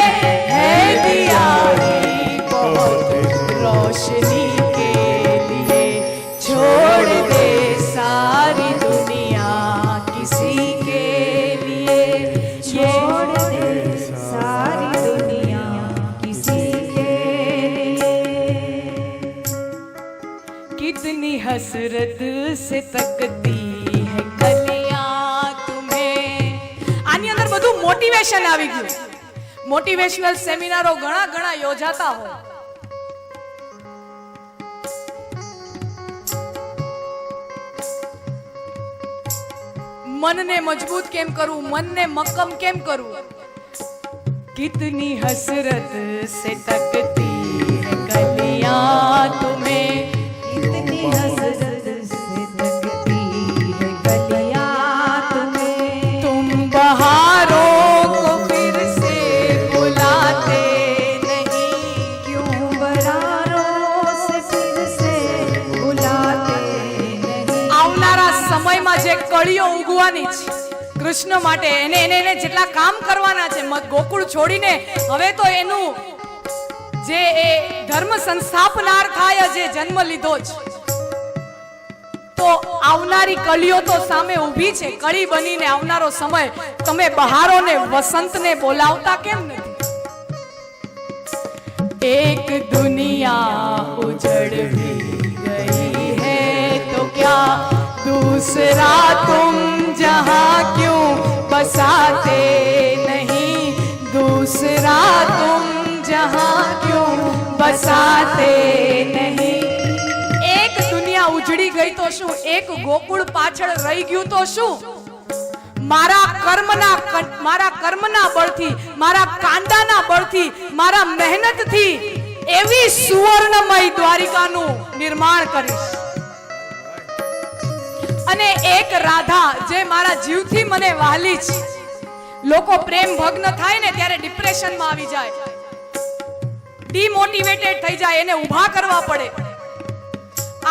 है दिया ही बहुत रोशनी के लिए, छोड़ दे सारी दुनिया किसी के लिए, छोड़ दे सारी दुनिया किसी के लिए। कितनी हसरत से तकती है कलियां तुम्हें। આની અંદર બધું મોટિવેશન આવી ગયું। મોટિવેશનલ સેમિનારો ઘણા ઘણા યોજાતા હોય, मनने मजबूत केम करूं, मन ने मक्कम केम करूं। कितनी हसरत से तकती है कलियां तुम्हें, कितनी हसरत से तकती है कलियां तुम्हें, तुम बहारों को फिर से बुलाते नहीं, क्यों बहारों से फिर से बुलाते नहीं। આવનારા સમયમાં જે કળીઓ ઉગવાની છે કૃષ્ણ માટે, એને જેટલા કામ કરવાના છે, ગોકુળ છોડીને હવે તો એનું જે એ ધર્મ સંસ્થાપનાર થાય, જે જન્મ લીધો છે, તો આવનારી કળીઓ તો સામે ઊભી છે। કળી બનીને આવનારો સમય, તમે બહારોને વસંતને બોલાવતા કેમ નથી? एक दुनिया उजड़ भी गई है तो क्या, दूसरा तुम जहां क्यों बसाते नहीं, दूसरा तुम जहां क्यों बसाते नहीं। एक दुनिया उजड़ी गई तो शू, एक गोकुळ पाछળ રહી ગયું તો શું? મારા કર્મના બળથી, મારા કાંડાના બળથી, મારા મહેનતથી એવી સુવર્ણમય દ્વારિકાનું નિર્માણ કરીશ। અને એક રાધા જે મારા જીવથી મને વહાલી છે, લોકો પ્રેમ ભગ્ન થાય ને ત્યારે ડિપ્રેશનમાં આવી જાય, ડિમોટિવેટેડ થઈ જાય, એને ઊભા કરવા પડે।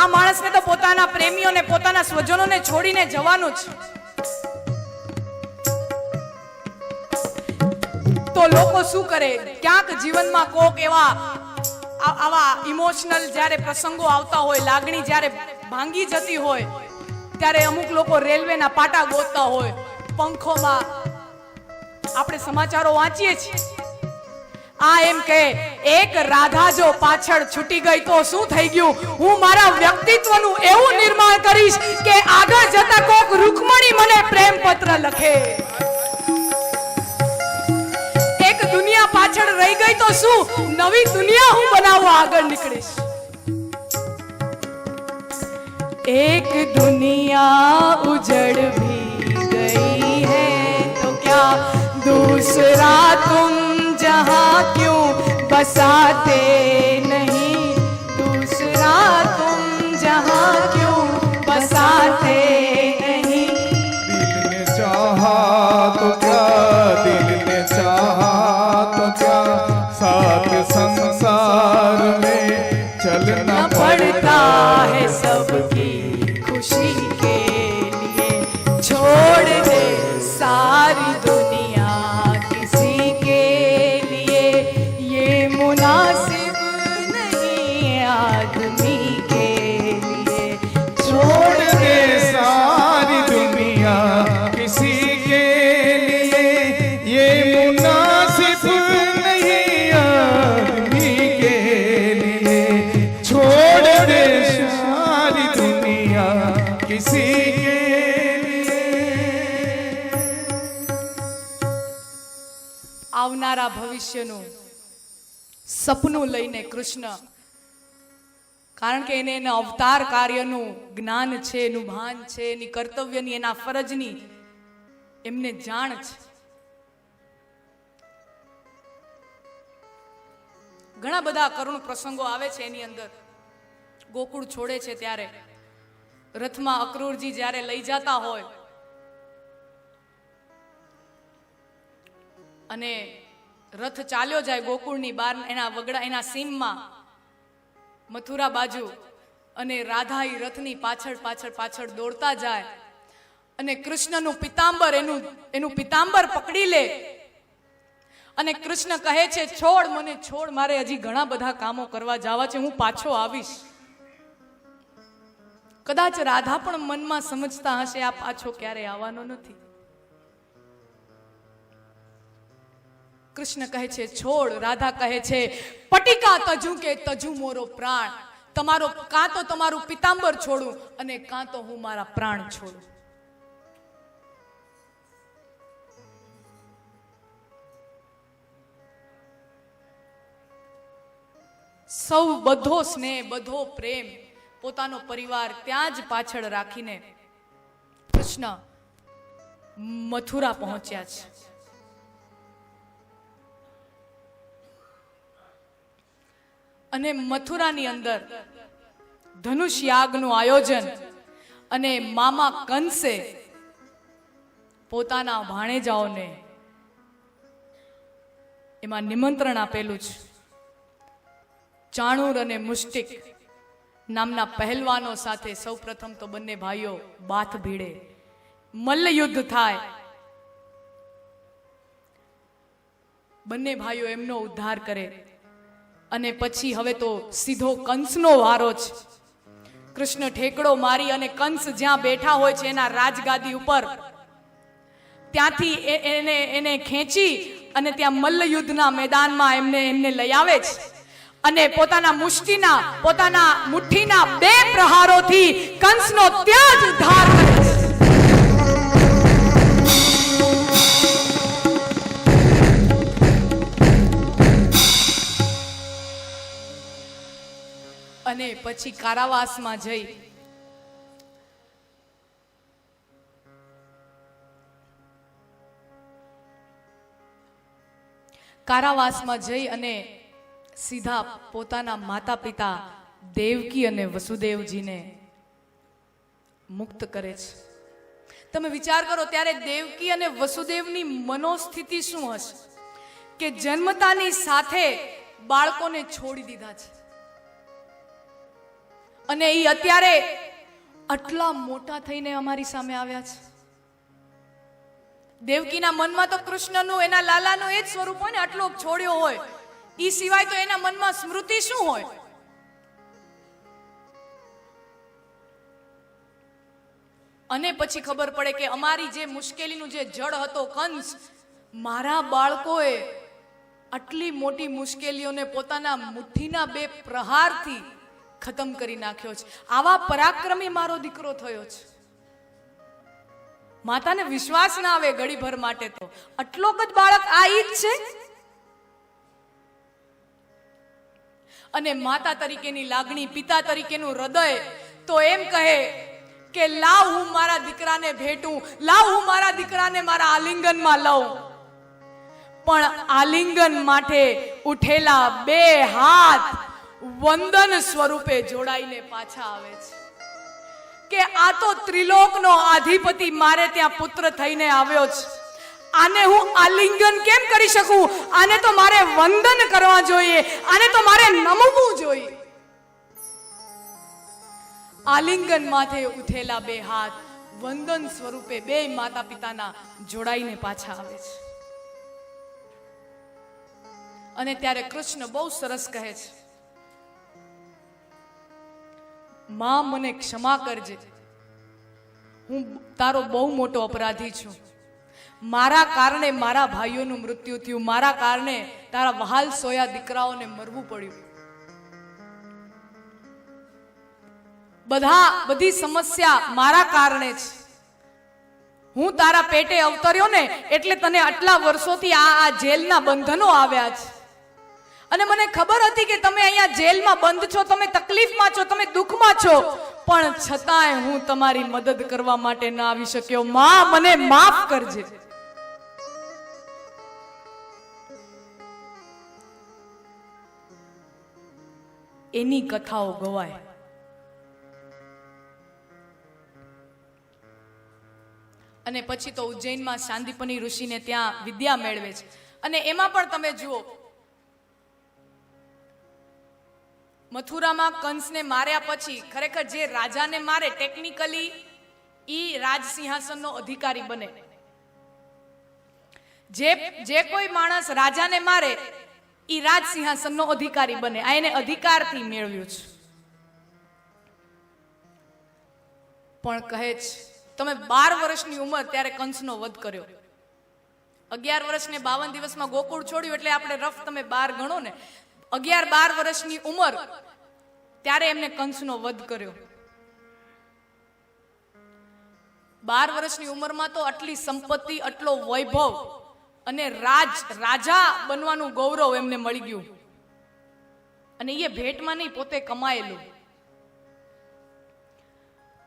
આ માણસને તો પોતાના પ્રેમીઓને, પોતાના સ્વજનોને છોડીને જવાનું છે। તો લોકો શું કરે, ક્યાંક જીવનમાં કોક એવા આવા ઇમોશનલ જ્યારે પ્રસંગો આવતા હોય, લાગણી જ્યારે ભાંગી જતી હોય, ત્યારે અમુક લોકો રેલવેના પાટા ગોતતા હોય, પંખોમાં આપણે સમાચારો વાંચીએ છીએ। આ એમ કે એક રાધા જો પાછળ છૂટી ગઈ તો શું થઈ ગયું, હું મારા વ્યક્તિત્વનું એવું નિર્માણ કરીશ કે આગળ જતા કોક રૂકમણી મને પ્રેમ પત્ર લખે। दुनिया पाछड़ रही गई तो शू, नवी दुनिया हूं बनावा आगर निकलीश। एक दुनिया उजड़ भी गई है तो क्या, दूसरा तुम जहां क्यों बसाते नहीं, दूसरा तुम जहां क्यों बसाते नहीं। दिल ने चाहा तो क्या, दिल ने चाहा तो क्या, साथ संसार में चलना पड़ता है सबकी खुशी के लिए, छोड़ दे सारी दुनिया किसी के लिए, ये मुनासिब नहीं आदमी के लिए, छोड़ दे सारी दुनिया किसी के આવનારા ભવિષ્યનું સપનું લઈને કૃષ્ણ, કારણ કે એને એના અવતાર કાર્યનું જ્ઞાન છે, એનું ભાન છે, એની કર્તવ્યની, એના ફરજની એમને જાણ છે. ઘણા બધા કરુણ પ્રસંગો આવે છે એની અંદર. ગોકુળ છોડે છે ત્યારે રથમાં અક્રૂરજી જ્યારે લઈ જતા હોય અને રથ ચાલ્યો જાય ગોકુળની બહાર, એના વગડા, એના સીમમાં મથુરા બાજુ, અને રાધા ઈ રથની પાછળ પાછળ પાછળ દોડતા જાય અને કૃષ્ણનું પિતાંબર, એનું પિતાંબર પકડી લે અને કૃષ્ણ કહે છે, છોડ મને, છોડ, મારે હજી ઘણા બધા કામો કરવા જવા છે, હું પાછો આવીશ. કદાચ રાધા પણ મનમાં સમજતા હશે આ પાછો ક્યારે આવવાનો નથી. કૃષ્ણ કહે છે છોડ. રાધા કહે છે પટિકા તજુ કે તજુ મોરો પ્રાણ, તમારો કાં તો તમારું પિતાંબર છોડું અને કાં તો હું મારા પ્રાણ છોડું. સૌ બધો સ્નેહ, બધો પ્રેમ, પોતાનો પરિવાર ત્યાં જ પાછળ રાખીને કૃષ્ણ મથુરા પહોંચ્યા છે. અને મથુરાની અંદર ધનુષ યાગનું આયોજન, અને મામા કંસે પોતાના ભાણેજાઓને એમાં નિમંત્રણ આપેલું છે. ચાણૂર અને મુષ્ટિક નામના પહેલવાનો સાથે સૌ પ્રથમ તો બંને ભાઈઓ બાથ ભીડે, મલ્લયુદ્ધ થાય, બંને ભાઈઓ એમનો ઉદ્ધાર કરે. અને પછી હવે તો સીધો કંસનો વારો છે. કૃષ્ણ ઠેકડો મારી અને કંસ જ્યાં બેઠા હોય છે એના રાજગાદી ઉપર, ત્યાંથી એને ખેંચી અને ત્યાં મલ્લયુદ્ધના મેદાનમાં એમને લઈ આવે છે. અને પોતાના મુઠ્ઠીના 2 પ્રહારોથી કંસનો ત્યાં જ ઉદ્ધાર કરે છે. અને પછી કારાવાસમાં જઈ અને સીધા પોતાના માતા પિતા દેવકી અને વસુદેવજીને મુક્ત કરે છે. તમે વિચાર કરો ત્યારે દેવકી અને વસુદેવની મનોસ્થિતિ શું હશે કે જન્મતાની સાથે બાળકોને છોડી દીધા છે, અને એ અત્યારે આટલા મોટા થઈને અમારી સામે આવ્યા છે. દેવકીના મનમાં તો કૃષ્ણનું, એના લાલાનું એ જ સ્વરૂપ હોય ને, આટલો છોડ્યો હોય, એ સિવાય તો એના મનમાં સ્મૃતિ શું હોય? અને પછી ખબર પડે કે અમારી જે મુશ્કેલીનું જે જડ હતો કંસ, મારા બાળકોએ આટલી મોટી મુશ્કેલીઓને પોતાના મુઠ્ઠીના 2 પ્રહારથી ખતમ કરી નાખ્યો છે. આવા પરાક્રમી મારો દીકરો થયો છે. માતાને વિશ્વાસ ના આવે ઘડીભર માટે તો, આટલો જ બાળક આ ઈ જ છે. અને માતા તરીકેની લાગણી, પિતા તરીકેનું હૃદય તો એમ કહે કે લાવ હું મારા દીકરાને ભેટું, લાવ હું મારા દીકરાને મારા આલિંગનમાં લઉં. પણ આલિંગન માટે ઉઠેલા 2 હાથ વંદન સ્વરૂપે જોડાઈને પાછા આવે છે કે આ તો ત્રિલોકનો આધિપતિ મારે ત્યાં પુત્ર થઈને આવ્યો છે, આને હું આલિંગન કેમ કરી શકું? આને તો મારે વંદન કરવા જોઈએ, આને તો મારે નમવું જોઈએ. આલિંગન માથે ઉઠેલા 2 હાથ વંદન સ્વરૂપે 2 માતા પિતાના જોડાઈને પાછા આવે છે. અને ત્યારે કૃષ્ણ બહુ સરસ કહે છે, માં મને ક્ષમા કરજે, હું તારો બહુ મોટો અપરાધી છું. મારા કારણે મારા ભાઈઓનું મૃત્યુ થયું, મારા કારણે તારા વહાલ સોયા દીકરાઓને મરવું પડ્યું. બધી સમસ્યા મારા કારણે છે. હું તારા પેટે અવતર્યો ને એટલે તને આટલા વર્ષોથી આ જેલના બંધનો આવ્યા છે. અને મને ખબર હતી કે તમે અહીંયા જેલમાં બંધ છો, તમે તકલીફમાં છો, તમે દુઃખમાં છો, પણ છતાંય હું તમારી મદદ કરવા માટે ના આવી શક્યો. માં, મને માફ કરજે. એની કથાઓ ગવાય. અને પછી તો ઉજ્જૈનમાં સાંદીપની ઋષિને ત્યાં વિદ્યા મેળવે છે. અને એમાં પણ તમે જુઓ, મથુરામાં કંસને માર્યા પછી ખરેખર જે રાજાને મારે ટેકનિકલી ઈ રાજ સિંહાસનનો અધિકારી બને. જે કોઈ માણસ રાજાને મારે ઈ રાજ સિંહાસનનો અધિકારી બને. આ એને અધિકારથી મેળવ્યું છે. પણ કહે છે તમે 12 વર્ષની ઉંમર ત્યારે કંસનો વધ કર્યો. 11 વર્ષ ને 52 દિવસમાં ગોકુળ છોડ્યું એટલે આપણે રફ તમે 12 ગણો ને. 11-12 વર્ષની ઉંમર ત્યારે એમને કંસનો વધ કર્યો. 12 વર્ષની ઉંમરમાં તો આટલી સંપત્તિ, આટલો વૈભવ અને રાજા બનવાનું ગૌરવ એમને મળી ગયું. અને એ ભેટમાં નહીં, પોતે કમાયેલું.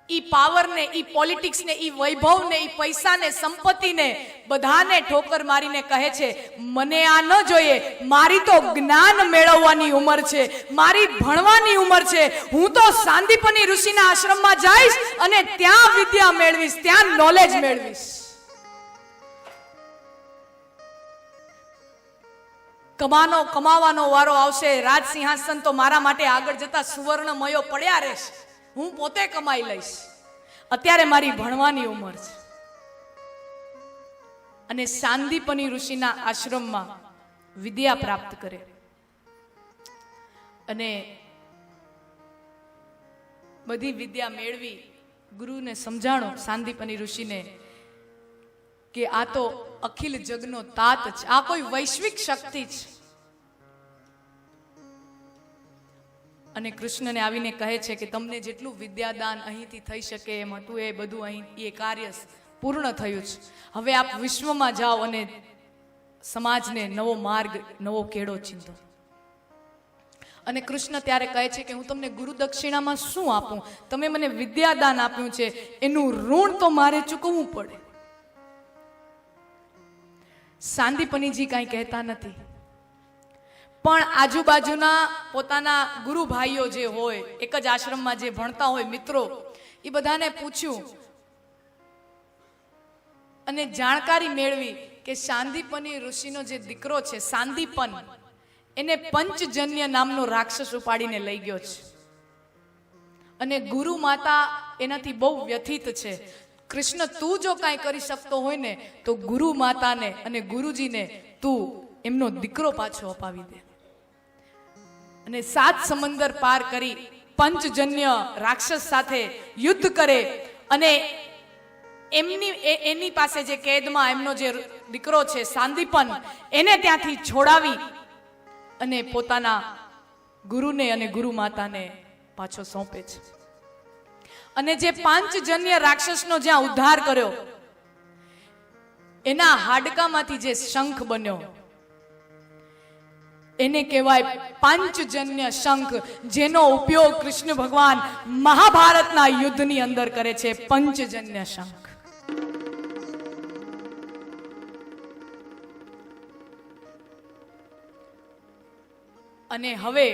ઈ પાવરને, ઈ પોલિટિક્સને, ઈ વૈભવને, ઈ પૈસાને, સંપત્તિને બધાને ઠોકર મારીને કહે છે મને આ ન જોઈએ. મારી તો જ્ઞાન મેળવવાની ઉંમર છે, મારી ભણવાની ઉંમર છે. હું તો સાંદીપની ઋષિના આશ્રમમાં જઈશ અને ત્યાં વિદ્યા મેળવીશ, ત્યાં નોલેજ મેળવીશ. કમાવાનો વારો આવશે. રાજ સિંહાસન તો મારા માટે આગળ જતા સુવર્ણમયો પડ્યા રહેશે. હું પોતે કમાઈ લઈશ. અત્યારે મારી ભણવાની ઉંમર છે. અને સાંદીપની ઋષિના આશ્રમમાં વિદ્યા પ્રાપ્ત કરે. અને બધી વિદ્યા મેળવી ગુરુને સમજાણો, સાંદીપની ઋષિને, કે આ તો અખિલ જગનો તાત છે, આ કોઈ વૈશ્વિક શક્તિ છે. અને કૃષ્ણને આવીને કહે છે કે તમને જેટલું વિદ્યાદાન અહીંથી થઈ શકે એમ હતું એ બધું અહીં એ કાર્ય પૂર્ણ થયું છે. હવે આપ વિશ્વમાં જાઓ અને સમાજને નવો માર્ગ, નવો કેળો ચીંધો. અને કૃષ્ણ ત્યારે કહે છે કે હું તમને ગુરુ દક્ષિણામાં શું આપું? તમે મને વિદ્યાદાન આપ્યું છે, એનું ઋણ તો મારે ચૂકવવું પડે. સાંદીપનીજી કાંઈ કહેતા નથી, પણ આજુબાજુના પોતાના ગુરુ ભાઈઓ જે હોય, એક જ આશ્રમમાં જે ભણતા હોય મિત્રો, એ બધાને પૂછ્યું અને જાણકારી મેળવી કે સાંદીપની ઋષિનો જે દીકરો છે સાંદીપન, એને પંચજન્ય નામનો રાક્ષસ ઉપાડીને લઈ ગયો છે. અને ગુરુ માતા એનાથી બહુ વ્યથિત છે. કૃષ્ણ, તું જો કાંઈ કરી શકતો હોય ને તો ગુરુ માતાને અને ગુરુજીને તું એમનો દીકરો પાછો અપાવી દે. અને 7 સમંદર પાર કરી પંચજન્ય રાક્ષસ સાથે યુદ્ધ કરે અને એની પાસે જે કેદમાં એમનો જે દીકરો છે સાંદીપન, એને ત્યાંથી છોડાવી અને પોતાના ગુરુને અને ગુરુ માતાને પાછો સોંપે છે. અને જે પાંચજન્ય રાક્ષસનો જ્યાં ઉદ્ધાર કર્યો, એના હાડકામાંથી જે શંખ બન્યો એને કહેવાય પાંચજન્ય શંખ, જેનો ઉપયોગ કૃષ્ણ ભગવાન મહાભારતના યુદ્ધની અંદર કરે છે. પંચજન્ય શંખ. અને હવે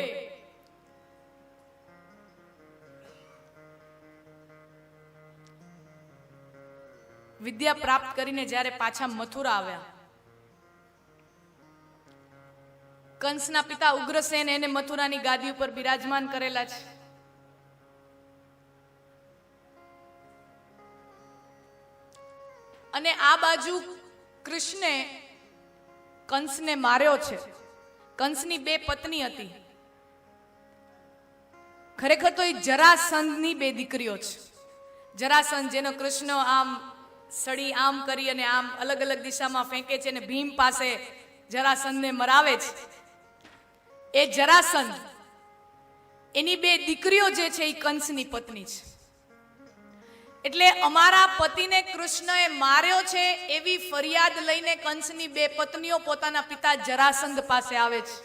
વિદ્યા પ્રાપ્ત કરીને જ્યારે પાછા મથુરા આવ્યા, કંસના પિતા ઉગ્રસેન એને મથુરાની ગાદી ઉપર બિરાજમાન કરેલા છે. અને આ બાજુ કૃષ્ણે કંસને માર્યો છે. કંસની 2 પત્ની હતી. ખરેખર તો એ જરાસંધની 2 દીકરીઓ છે. જરાસંધ, જેનો કૃષ્ણ આમ સળી આમ કરી અને આમ અલગ અલગ દિશામાં ફેંકે છે અને ભીમ પાસે જરાસંધને મરાવે છે. એ જરાસંધ, એની 2 દીકરીઓ જે છે એ કંસની પત્ની છે. એટલે અમારા પતિને કૃષ્ણએ માર્યો છે એવી ફરિયાદ લઈને કંસની બે પત્નીઓ પોતાના પિતા જરાસંધ પાસે આવે છે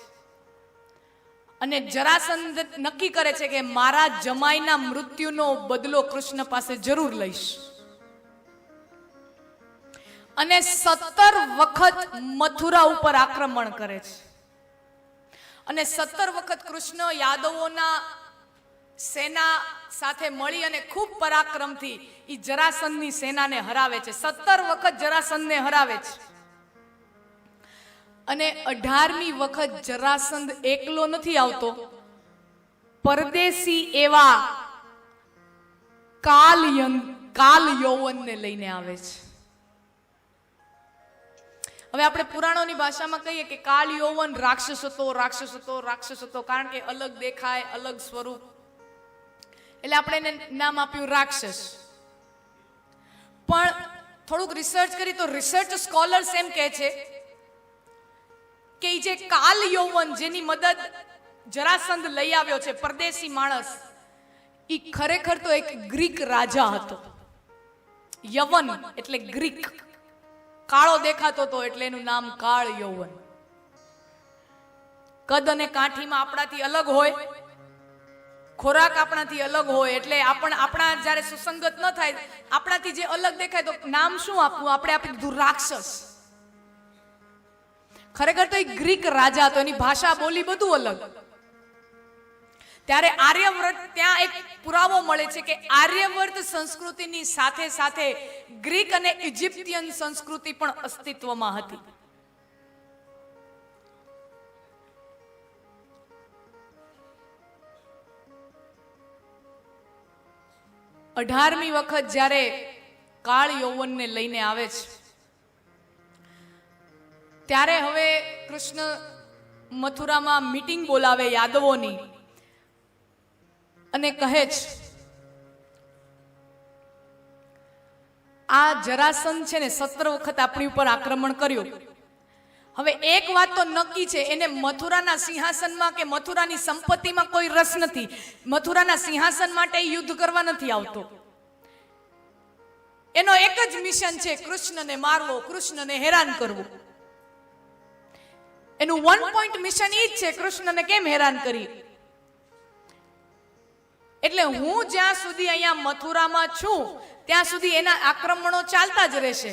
અને જરાસંધ નક્કી કરે છે કે મારા જમાઈના મૃત્યુનો બદલો કૃષ્ણ પાસે જરૂર લઈશ અને 17 વખત મથુરા ઉપર આક્રમણ કરે છે અને 17 વખત કૃષ્ણ યાદવોના સેના સાથે મળી અને ખૂબ પરાક્રમથી ઈ જરાસંધની સેનાને હરાવે છે. 17 વખત જરાસંધને હરાવે છે અને 18મી વખત જરાસંધ એકલો નથી આવતો, પરદેશી એવા કાલ યૌવનને લઈને આવે છે. હવે આપણે પુરાણોની ભાષામાં કહીએ કે કાલ યૌવન રાક્ષસ હતો, કારણ કે અલગ દેખાય, અલગ સ્વરૂપ, એટલે આપણે એને નામ આપ્યું રાક્ષસ. પણ થોડુંક રિસર્ચ કરી તો રિસર્ચ સ્કોલર્સ એમ કહે છે કે જે કાલ યૌવન જેની મદદ જરાસંધ લઈ આવ્યો છે, પરદેશી માણસ, ઈ ખરેખર તો એક ગ્રીક રાજા હતો. યવન એટલે ગ્રીક, કાળો દેખાતો હતો એટલે એનું નામ કાળ યૌવન. કદ અને કાઠીમાં આપણાથી અલગ હોય, ખોરાક આપણાથી અલગ હોય, એટલે આપણા જ્યારે સુસંગત ન થાય, આપણાથી જે અલગ દેખાય તો નામ શું આપવું? આપણે આપી દીધું રાક્ષસ. ખરેખર તો એ ગ્રીક રાજા હતો, એની ભાષા બોલી બધું અલગ. ત્યારે આર્યવ્રત, ત્યાં એક પુરાવો મળે છે કે આર્યવ્રત સંસ્કૃતિની સાથે સાથે ગ્રીક અને ઇજિપ્તિયન સંસ્કૃતિ પણ અસ્તિત્વમાં હતી. અઢારમી વખત જ્યારે કાળ યૌવનને લઈને આવે છે ત્યારે હવે કૃષ્ણ મથુરામાં મીટિંગ બોલાવે યાદવોની અને કહે છે આ જરાસંધ છે ને 17 વખત આપણી ઉપર આક્રમણ કર્યું. હવે એક વાત તો નક્કી છે, એને મથુરાના સિંહાસનમાં કે મથુરાની સંપત્તિમાં કોઈ રસ નથી. મથુરાના સિંહાસન માટે યુદ્ધ કરવા નથી આવતો. એનો એક જ મિશન છે, કૃષ્ણને મારવો, કૃષ્ણને હેરાન કરવું. એનું 1 પોઈન્ટ મિશન ઈ જ છે, કૃષ્ણને કેમ હેરાન કરી. એટલે હું જ્યાં સુધી અહીંયા મથુરામાં છું ત્યાં સુધી એના આક્રમણો ચાલતા જ રહેશે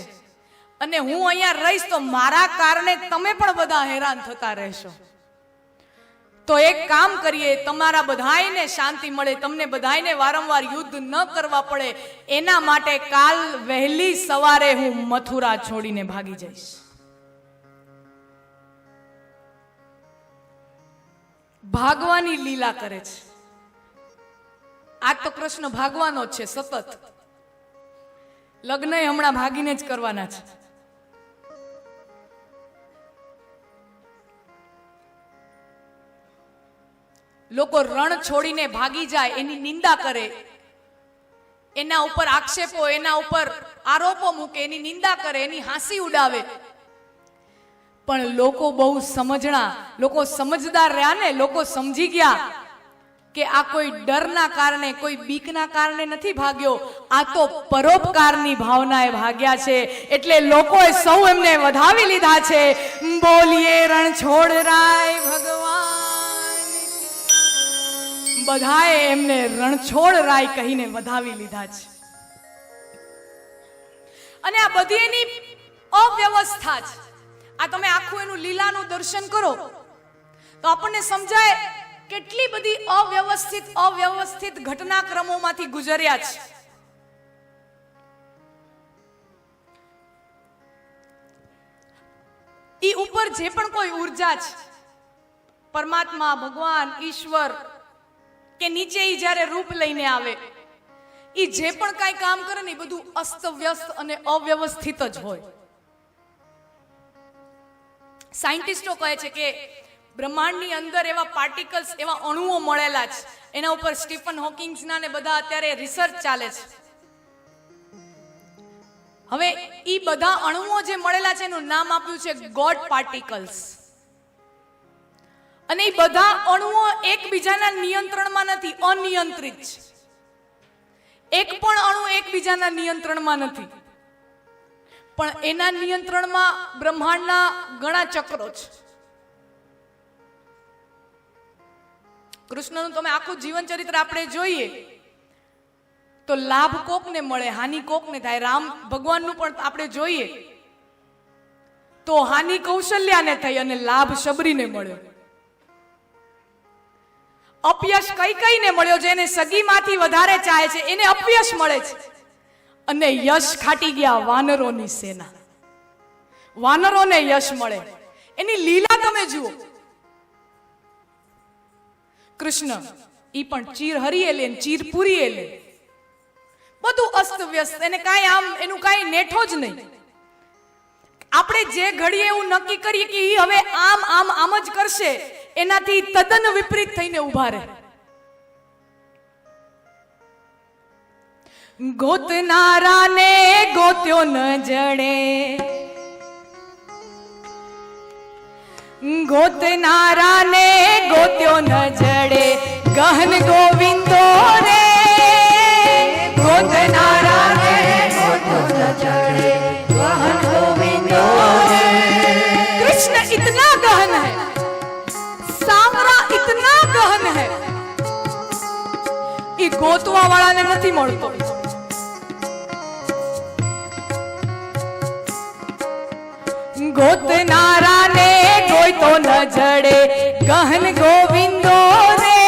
અને હું અહીંયા રહીશ તો મારા કારણે તમે પણ બધા હેરાન થતા રહેશો. તો એક કામ કરીએ, તમારા બધાયને શાંતિ મળે, તમને બધાયને વારંવાર યુદ્ધ ન કરવા પડે, એના માટે કાલ વહેલી સવારે હું મથુરા છોડીને ભાગી જઈશ. ભાગવાની લીલા કરે છે. આજ તો કૃષ્ણ ભાગવાનો જ છે સતત. લગ્ન હમણાં ભાગીને જ કરવાના છે. લોકો રણ છોડીને ભાગી જાય, એની નિંદા કરે, એના ઉપર આક્ષેપો, એના ઉપર આરોપો મૂકે, એની નિંદા કરે, એની હાંસી ઉડાવે. પણ લોકો બહુ સમજણા, લોકો સમજદાર રહ્યા ને, લોકો સમજી ગયા કે આ કોઈ ડરના કારણે, કોઈ બીકના કારણે નથી ભાગ્યો, આ તો પરોપકારની ભાવનાએ ભાગ્યા છે. એટલે લોકોએ સૌ એમને વધાવી લીધા છે. બોલીએ રણછોડરાય ભગવાન, બધાએ એમને રણછોડરાય કહીને વધાવી લીધા છે. અને આ બધી એની અવ્યવસ્થા છે. આ તમે આખું એનું લીલાનું દર્શન કરો તો આપણને સમજાય કેટલી બધી અવ્યવસ્થિત ઘટનાક્રમોમાંથી ગુજર્યા છે. ઈ ઉપર જે પણ કોઈ ઉર્જા છે, પરમાત્મા, ભગવાન, ઈશ્વર કે નીચે ઈ જ્યારે રૂપ લઈને આવે, ઈ જે પણ કાંઈ કામ કરે ને એ બધું અસ્તવ્યસ્ત અને અવ્યવસ્થિત જ હોય. સાયન્ટિસ્ટો કહે છે કે બ્રહ્માંડની અંદર એવા પાર્ટિકલ્સ, એવા અણુઓ મળેલા છે. એના ઉપર સ્ટીફન હોકિંગ્સના ને બધા અત્યારે રિસર્ચ ચાલે છે. હવે ઈ બધા અણુઓ જે મળેલા છે એનું નામ આપ્યું છે ગોડ પાર્ટિકલ્સ. અને એ બધા અણુઓ એકબીજાના નિયંત્રણમાં નથી, અનિયંત્રિત છે. એક પણ અણુ એકબીજાના નિયંત્રણમાં નથી, પણ એના નિયંત્રણમાં બ્રહ્માંડના ઘણા ચક્રો છે. કૃષ્ણનું તમે આખું જીવન ચરિત્ર આપણે જોઈએ તો લાભ કોકને મળે, હાનિ કોકને થાય. રામ ભગવાનનું પણ આપણે જોઈએ તો હાનિ કૌશલ્યાને થઈ અને લાભ શબરીને મળ્યો. અપયશ કઈકઈને મળ્યો, જેને સગીમાંથી વધારે ચાહે છે એને અપયશ મળે છે. અને યશ ખાટી ગયા વાનરોની સેના, વાનરોને યશ મળે. એની લીલા તમે જુઓ. કૃષ્ણ ઈ પણ ચીર હરીએ લે, ચીર પૂરીએ લે, બધું અસ્ત વ્યસ્ત, એને કાંઈ આમ એનું કાંઈ નેઠો જ નહીં. આપણે જે ઘડીએ એવું નક્કી કરીએ કે ઈ હવે આમ આમ આમ જ કરશે, એનાથી તદ્દન વિપરીત થઈને ઉભા રહે. ગોતનારાને ગોત્યો ન જડે, ગોતનારાને ગોત્યો ન જડે, ગહન ગોવિંદો રે. ગોતનારાને ગોત્યો ન જડે, ગહન ગોવિંદો રે. कृष्ण इतना गहन है, सांवरा इतना गहन है, ये गोतवा वाળાને નથી મળતો. ગોતનારાને ગોઈતો ન જડે, ગહન ગોવિંદો રે.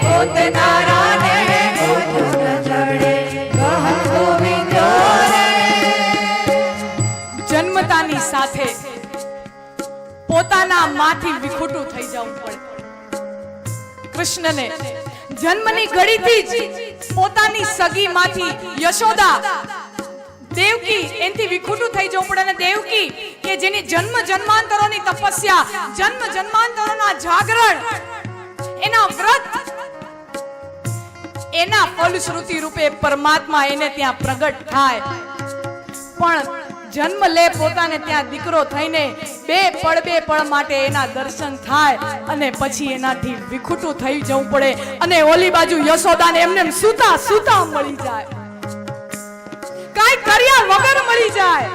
ગોતનારાને ગોઈતો ન જડે, ગહન ગોવિંદો રે. જન્મતાની સાથે પોતાના માંથી વિખૂટું થઈ જવું પડે. કૃષ્ણને જન્મની ઘડીથી જ પોતાની સગીમાંથી યશોદા દેવકી એનથી વિખૂટું થઈ જવું પડે. અને દેવકી કે જેની જન્મ જન્માંતરોની તપસ્યા, જન્મ જન્માંતરોના જાગરણ, એના વ્રત, એના ફલશ્રુતિ રૂપે પરમાત્મા એને ત્યાં પ્રગટ થાય. પણ જન્મ લે પોતાને ત્યાં દીકરો થઈને બે પળ માટે એના દર્શન થાય અને પછી એનાથી વિખૂટું થઈ જવું પડે. અને ઓલી બાજુ યશોદાને એમને સૂતા સૂતા મળી જાય, કાઈ કર્યા વગર મળી જાય.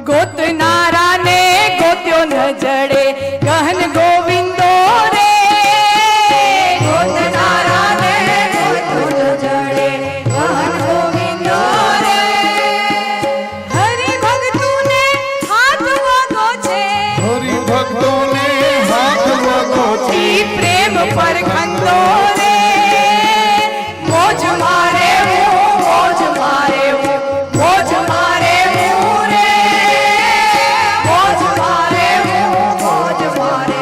ગોતનારાને ગોત્યો ન જડે, ગહન ગોવિંદો રે. ગોતનારાને ગોત્યો ન જડે, ગહન ગોવિંદો રે. હરિ ભક્તોને હાથ વગો છે, હરિ ભક્તોને હાથ વગો છે, પ્રેમ પર ખંડો રે. મોજ મારે મોજ મારે મોજ મારે રે, મોજ મારે મોજ મારે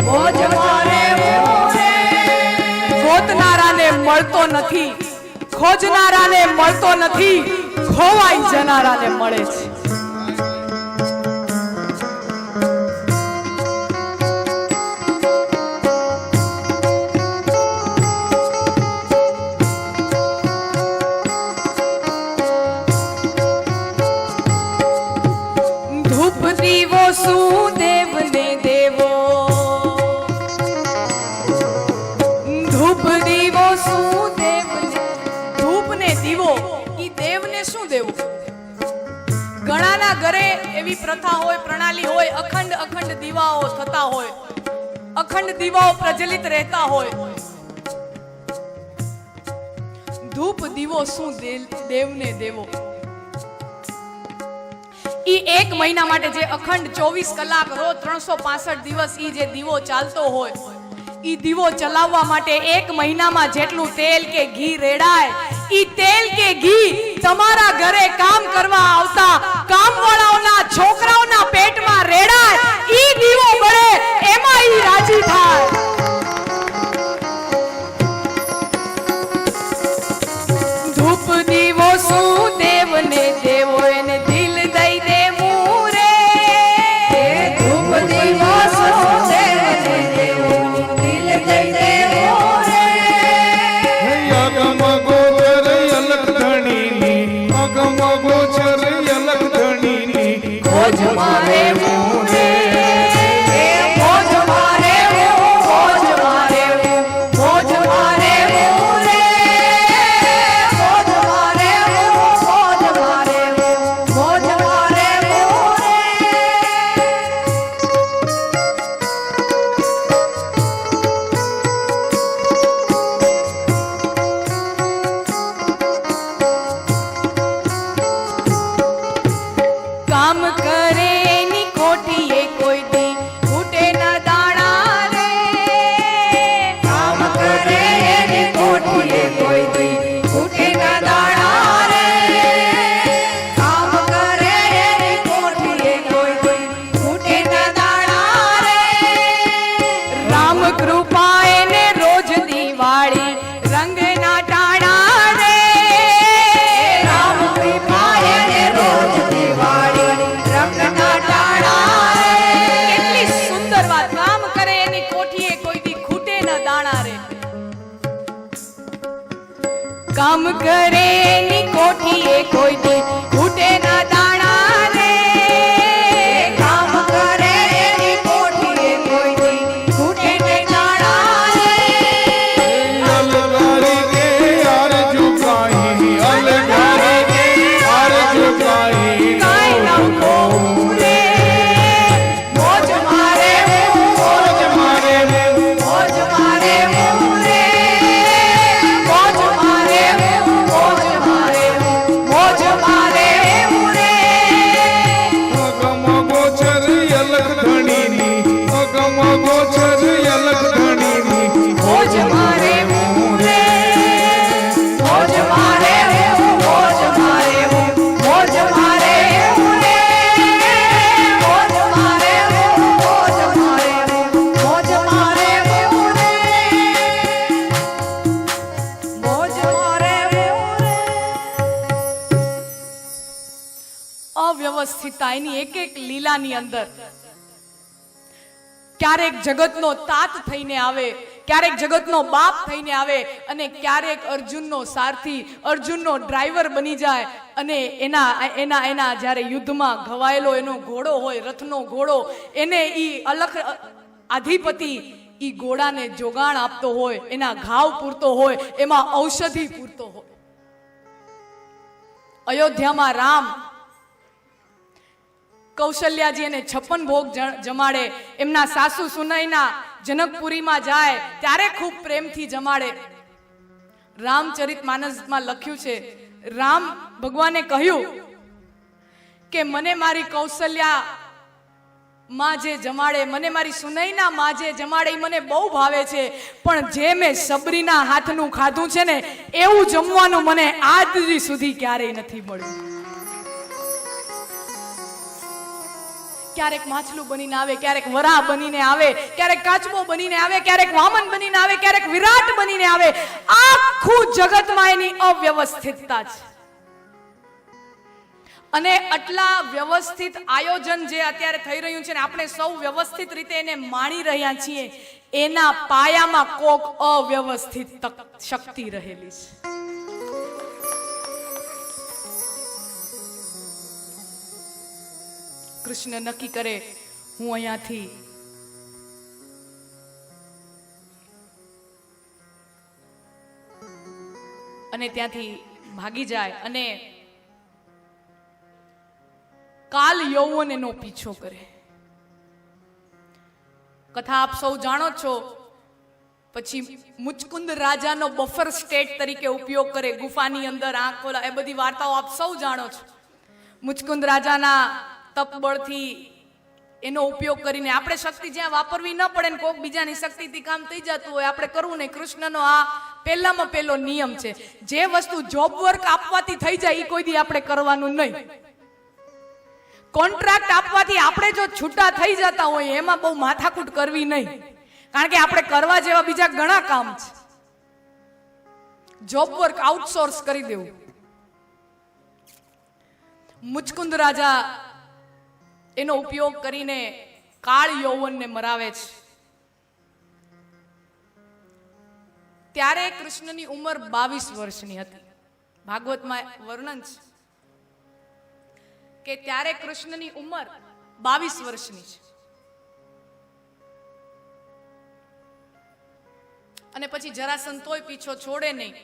મોજ મારે રે. ગોતનારાને મળતો નથી, ખોજનારાને મળતો નથી, ખોવાઈ જનારાને મળે છે. ધૂપ દીવો શું દેવને દેવો, ધૂપ દીવો શું દેવને, ધૂપ ને દીવો ઈ દેવને શું દેવું. ઘણાના ઘરે એવી પ્રથા હોય, પ્રણાલી હોય, અખંડ દીવાઓ થતા હોય, અખંડ દીવાઓ પ્રજ્વલિત રહેતા હોય. ધૂપ દીવો શું દેવને દેવો. ઈ એક મહિના માટે જે અખંડ 24 કલાક રોજ 365 દિવસ ઈ જે દીવો ચાલતો હોય, ઈ દીવો ચલાવવા માટે એક મહિનામાં જેટલું તેલ કે ઘી રેડાય, ઈ તેલ કે ઘી તમારા ઘરે કામ કરવા આવતા કામવાળાઓના છોકરાઓના પેટમાં રેડાય, ઈ દીવો બળે એમાં ઈ રાજી થાય. ધૂપ દીવો શું દેવને દેવો, એને દિલ દઈ દેવું રે. ધૂપ દીવો શું દેવને દેવો, દિલ દઈ દેવું રે. અગમ ગોચર અલખ ધણીની, અગમ ગોચર કામ કરે ની કોઠીએ કોઈ દી ખૂટે ના દાણા રે. કામ કરે એની કોઠીએ કોઈ દી ખૂટે ને દાણા રે. अलगारी के यार झुकाई अलगारी के यार झुकाई કાંઈ ન કહું રે. મોજ મારે मोज मारे મોજ મારે રે. મોજ મારે મોજ મારે મોજ મારે રે. અગમ ગોચર અલગ ધણીની અગમ ગોચર અલગ ધણીની મોજ મારે રે. મોજ મારે મોજ મારે મોજ મારે રે. મોજ મારે મોજ મારે મોજ મારે રે. મોજ મારે રે. અવ્યવસ્થિતતા એની એક એક લીલાની અંદર ક્યારેક જગતનો તાત થઈને આવે, ક્યારેક જગતનો બાપ થઈને આવે અને ક્યારેક અર્જુનનો સારથી, અર્જુનનો ડ્રાઈવર બની જાય અને એના જ્યારે યુદ્ધમાં ઘવાયેલો એનો ઘોડો હોય, રથનો ઘોડો, એને ઈ અલખ આધિપતિ ઈ ઘોડાને જોગાણ આપતો હોય, એના ઘાવ પૂરતો હોય, એમાં ઔષધિ પૂરતો હોય. અયોધ્યામાં રામ કૌશલ્યાજી એને 56 ભોગ જમાડે. એમના સાસુ સુનયના જનકપુરીમાં જાય ત્યારે ખૂબ પ્રેમથી જમાડે. રામચરિત માનસમાં લખ્યું છે, રામ ભગવાને કહ્યું કે મને મારી કૌશલ્યા માં જે જમાડે, મને મારી સુનયના માં જે જમાડે એ મને બહુ ભાવે છે, પણ જે મેં સબરીના હાથનું ખાધું છે ને એવું જમવાનું મને આજ સુધી ક્યારેય નથી મળ્યું. ક્યારેક માછલું બનીને આવે, ક્યારેક વરાહ બનીને આવે, ક્યારેક કાચબો બનીને આવે, ક્યારેક વામન બનીને આવે, ક્યારેક વિરાટ બનીને આવે. આખું જગતમાં એની અવ્યવસ્થિતતા છે. અને આટલા વ્યવસ્થિત આયોજન જે અત્યારે થઈ રહ્યું છે ને આપણે સૌ વ્યવસ્થિત રીતે એને માણી રહ્યા છીએ, એના પાયામાં કોક અવ્યવસ્થિત શક્તિ રહેલી છે. કૃષ્ણ નક્કી કરે હું અહીંયાથી અને ત્યાંથી ભાગી જાય અને કાલ યૌવન એનો પીછો કરે. કથા આપ સૌ જાણો છો. પછી મુચકુંદ રાજાનો બફર સ્ટેટ તરીકે ઉપયોગ કરે, ગુફાની અંદર આંખ ખોલા, એ બધી વાર્તાઓ આપ સૌ જાણો છો. મુચકુંદ રાજાના તપબળથી એનો ઉપયોગ કરીને આપણે શક્તિ જ્યાં વાપરવી ન પડે ને કોક બીજાની શક્તિથી કામ થઈ જતું હોય આપણે કરવું નહીં. કૃષ્ણનો આ પહેલામાં પહેલો નિયમ છે. જે વસ્તુ જોબ વર્ક આપવાથી થઈ જાય એ કોઈ દી આપણે કરવાનું નહીં. કોન્ટ્રાક્ટ આપવાથી આપણે જો છૂટા થઈ જતા હોય એમાં બહુ માથાકૂટ કરવી નહીં, કારણ કે આપણે કરવા જેવા બીજા ઘણા કામ છે. જોબ વર્ક આઉટસોર્સ કરી દેવું. મુચકુંદ રાજા એનો ઉપયોગ કરીને કાળ યૌવનને મરાવે છે. ત્યારે કૃષ્ણની ઉંમર 22 વર્ષની હતી. ભાગવતમાં વર્ણન છે કે ત્યારે કૃષ્ણની ઉંમર 22 વર્ષની છે. અને પછી જરાસંધ તોય પીછો છોડે નહીં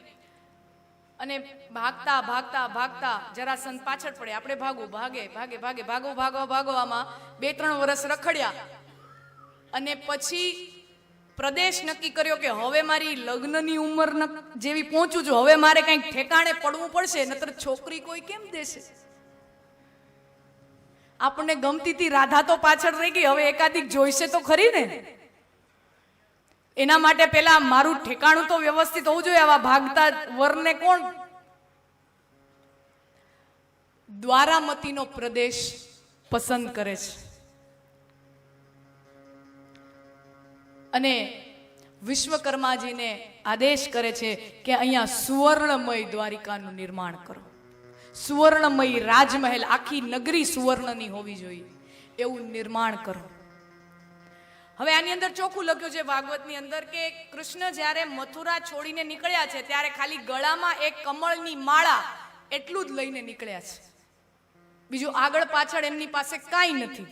અને ભાગતા ભાગતા ભાગતા જરાસંધ પાછળ પડે. આપણે ભાગો ભાગે ભાગે ભાગે ભાગો ભાગો ભાગવામાં 2-3 વર્ષ રખડ્યા અને પછી પ્રદેશ નક્કી કર્યો કે હવે મારી લગ્નની ઉંમર જેવી પહોંચું છું, હવે મારે કંઈક ઠેકાણે પડવું પડશે, નતર છોકરી કોઈ કેમ દેશે. આપણને ગમતી હતી રાધા તો પાછળ રહી ગઈ, હવે એકાદીક જોઈશે તો ખરી ને. એના માટે પેલા મારું ઠેકાણું તો વ્યવસ્થિત હોવું જોઈએ. આવા ભાગતા વરને કોણ દ્વારામતીનો પ્રદેશ પસંદ કરે છે અને વિશ્વકર્માજીને આદેશ કરે છે કે અહીંયા સુવર્ણમય દ્વારિકાનું નિર્માણ કરો. સુવર્ણમય રાજમહેલ, આખી નગરી સુવર્ણની હોવી જોઈએ એવું નિર્માણ કરો. હવે આની અંદર ચોખ્ખું લખ્યું છે ભાગવતની અંદર કે કૃષ્ણ જ્યારે મથુરા છોડીને નીકળ્યા છે ત્યારે ખાલી ગળામાં એક કમળની માળા એટલું જ લઈને નીકળ્યા છે, બીજું આગળ પાછળ એમની પાસે કાંઈ નથી.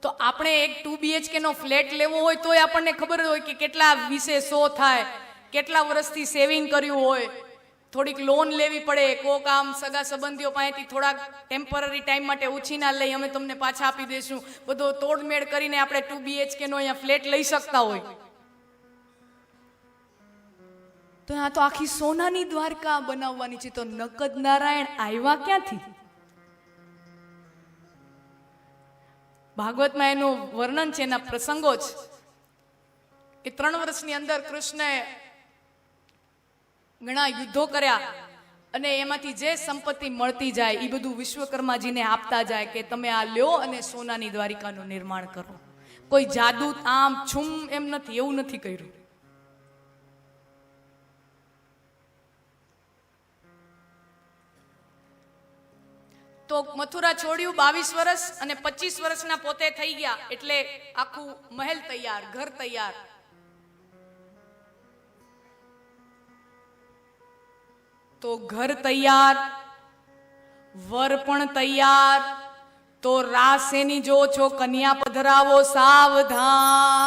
તો આપણે એક 2 BHK નો ફ્લેટ લેવો હોય તોય આપણને ખબર હોય કે કેટલા 20-100 થાય, કેટલા વર્ષથી સેવિંગ કર્યું હોય, થોડીક લોન લેવી પડે, કોક આમ સગા સંબંધીઓ પાસેથી થોડાક ટેમ્પરરી ટાઈમ માટે ઉછીના લઈ અમે તમને પાછા આપી દઈશું, બધો તોડમેળ કરીને આપણે 2 BHK નો અહીંયા ફ્લેટ લઈ શકતા હોય. તો આ તો આખી સોનાની દ્વારકા બનાવવાની છે, તો નકદ નારાયણ આવ્યા ક્યાંથી? ભાગવતમાં એનું વર્ણન છે, એના પ્રસંગો છે કે 3 વર્ષની અંદર કૃષ્ણએ ઘણા યુદ્ધો કર્યા અને એમાંથી જે સંપત્તિ મળતી જાય એ બધું વિશ્વકર્માજીને આપતા જાય કે તમે આ લ્યો અને સોનાની દ્વારિકાનું નિર્માણ કરો. કોઈ જાદુ આમ છુમ એમ નથી, એવું નથી કર્યું. તો મથુરા છોડ્યું 22 વર્ષ અને 25 વર્ષના પોતે થઈ ગયા એટલે આખું મહેલ તૈયાર, ઘર તૈયાર. તો ઘર તૈયાર, વર પણ તૈયાર, તો રાસ એની જો છો કન્યા પધરાવો સાવધાન.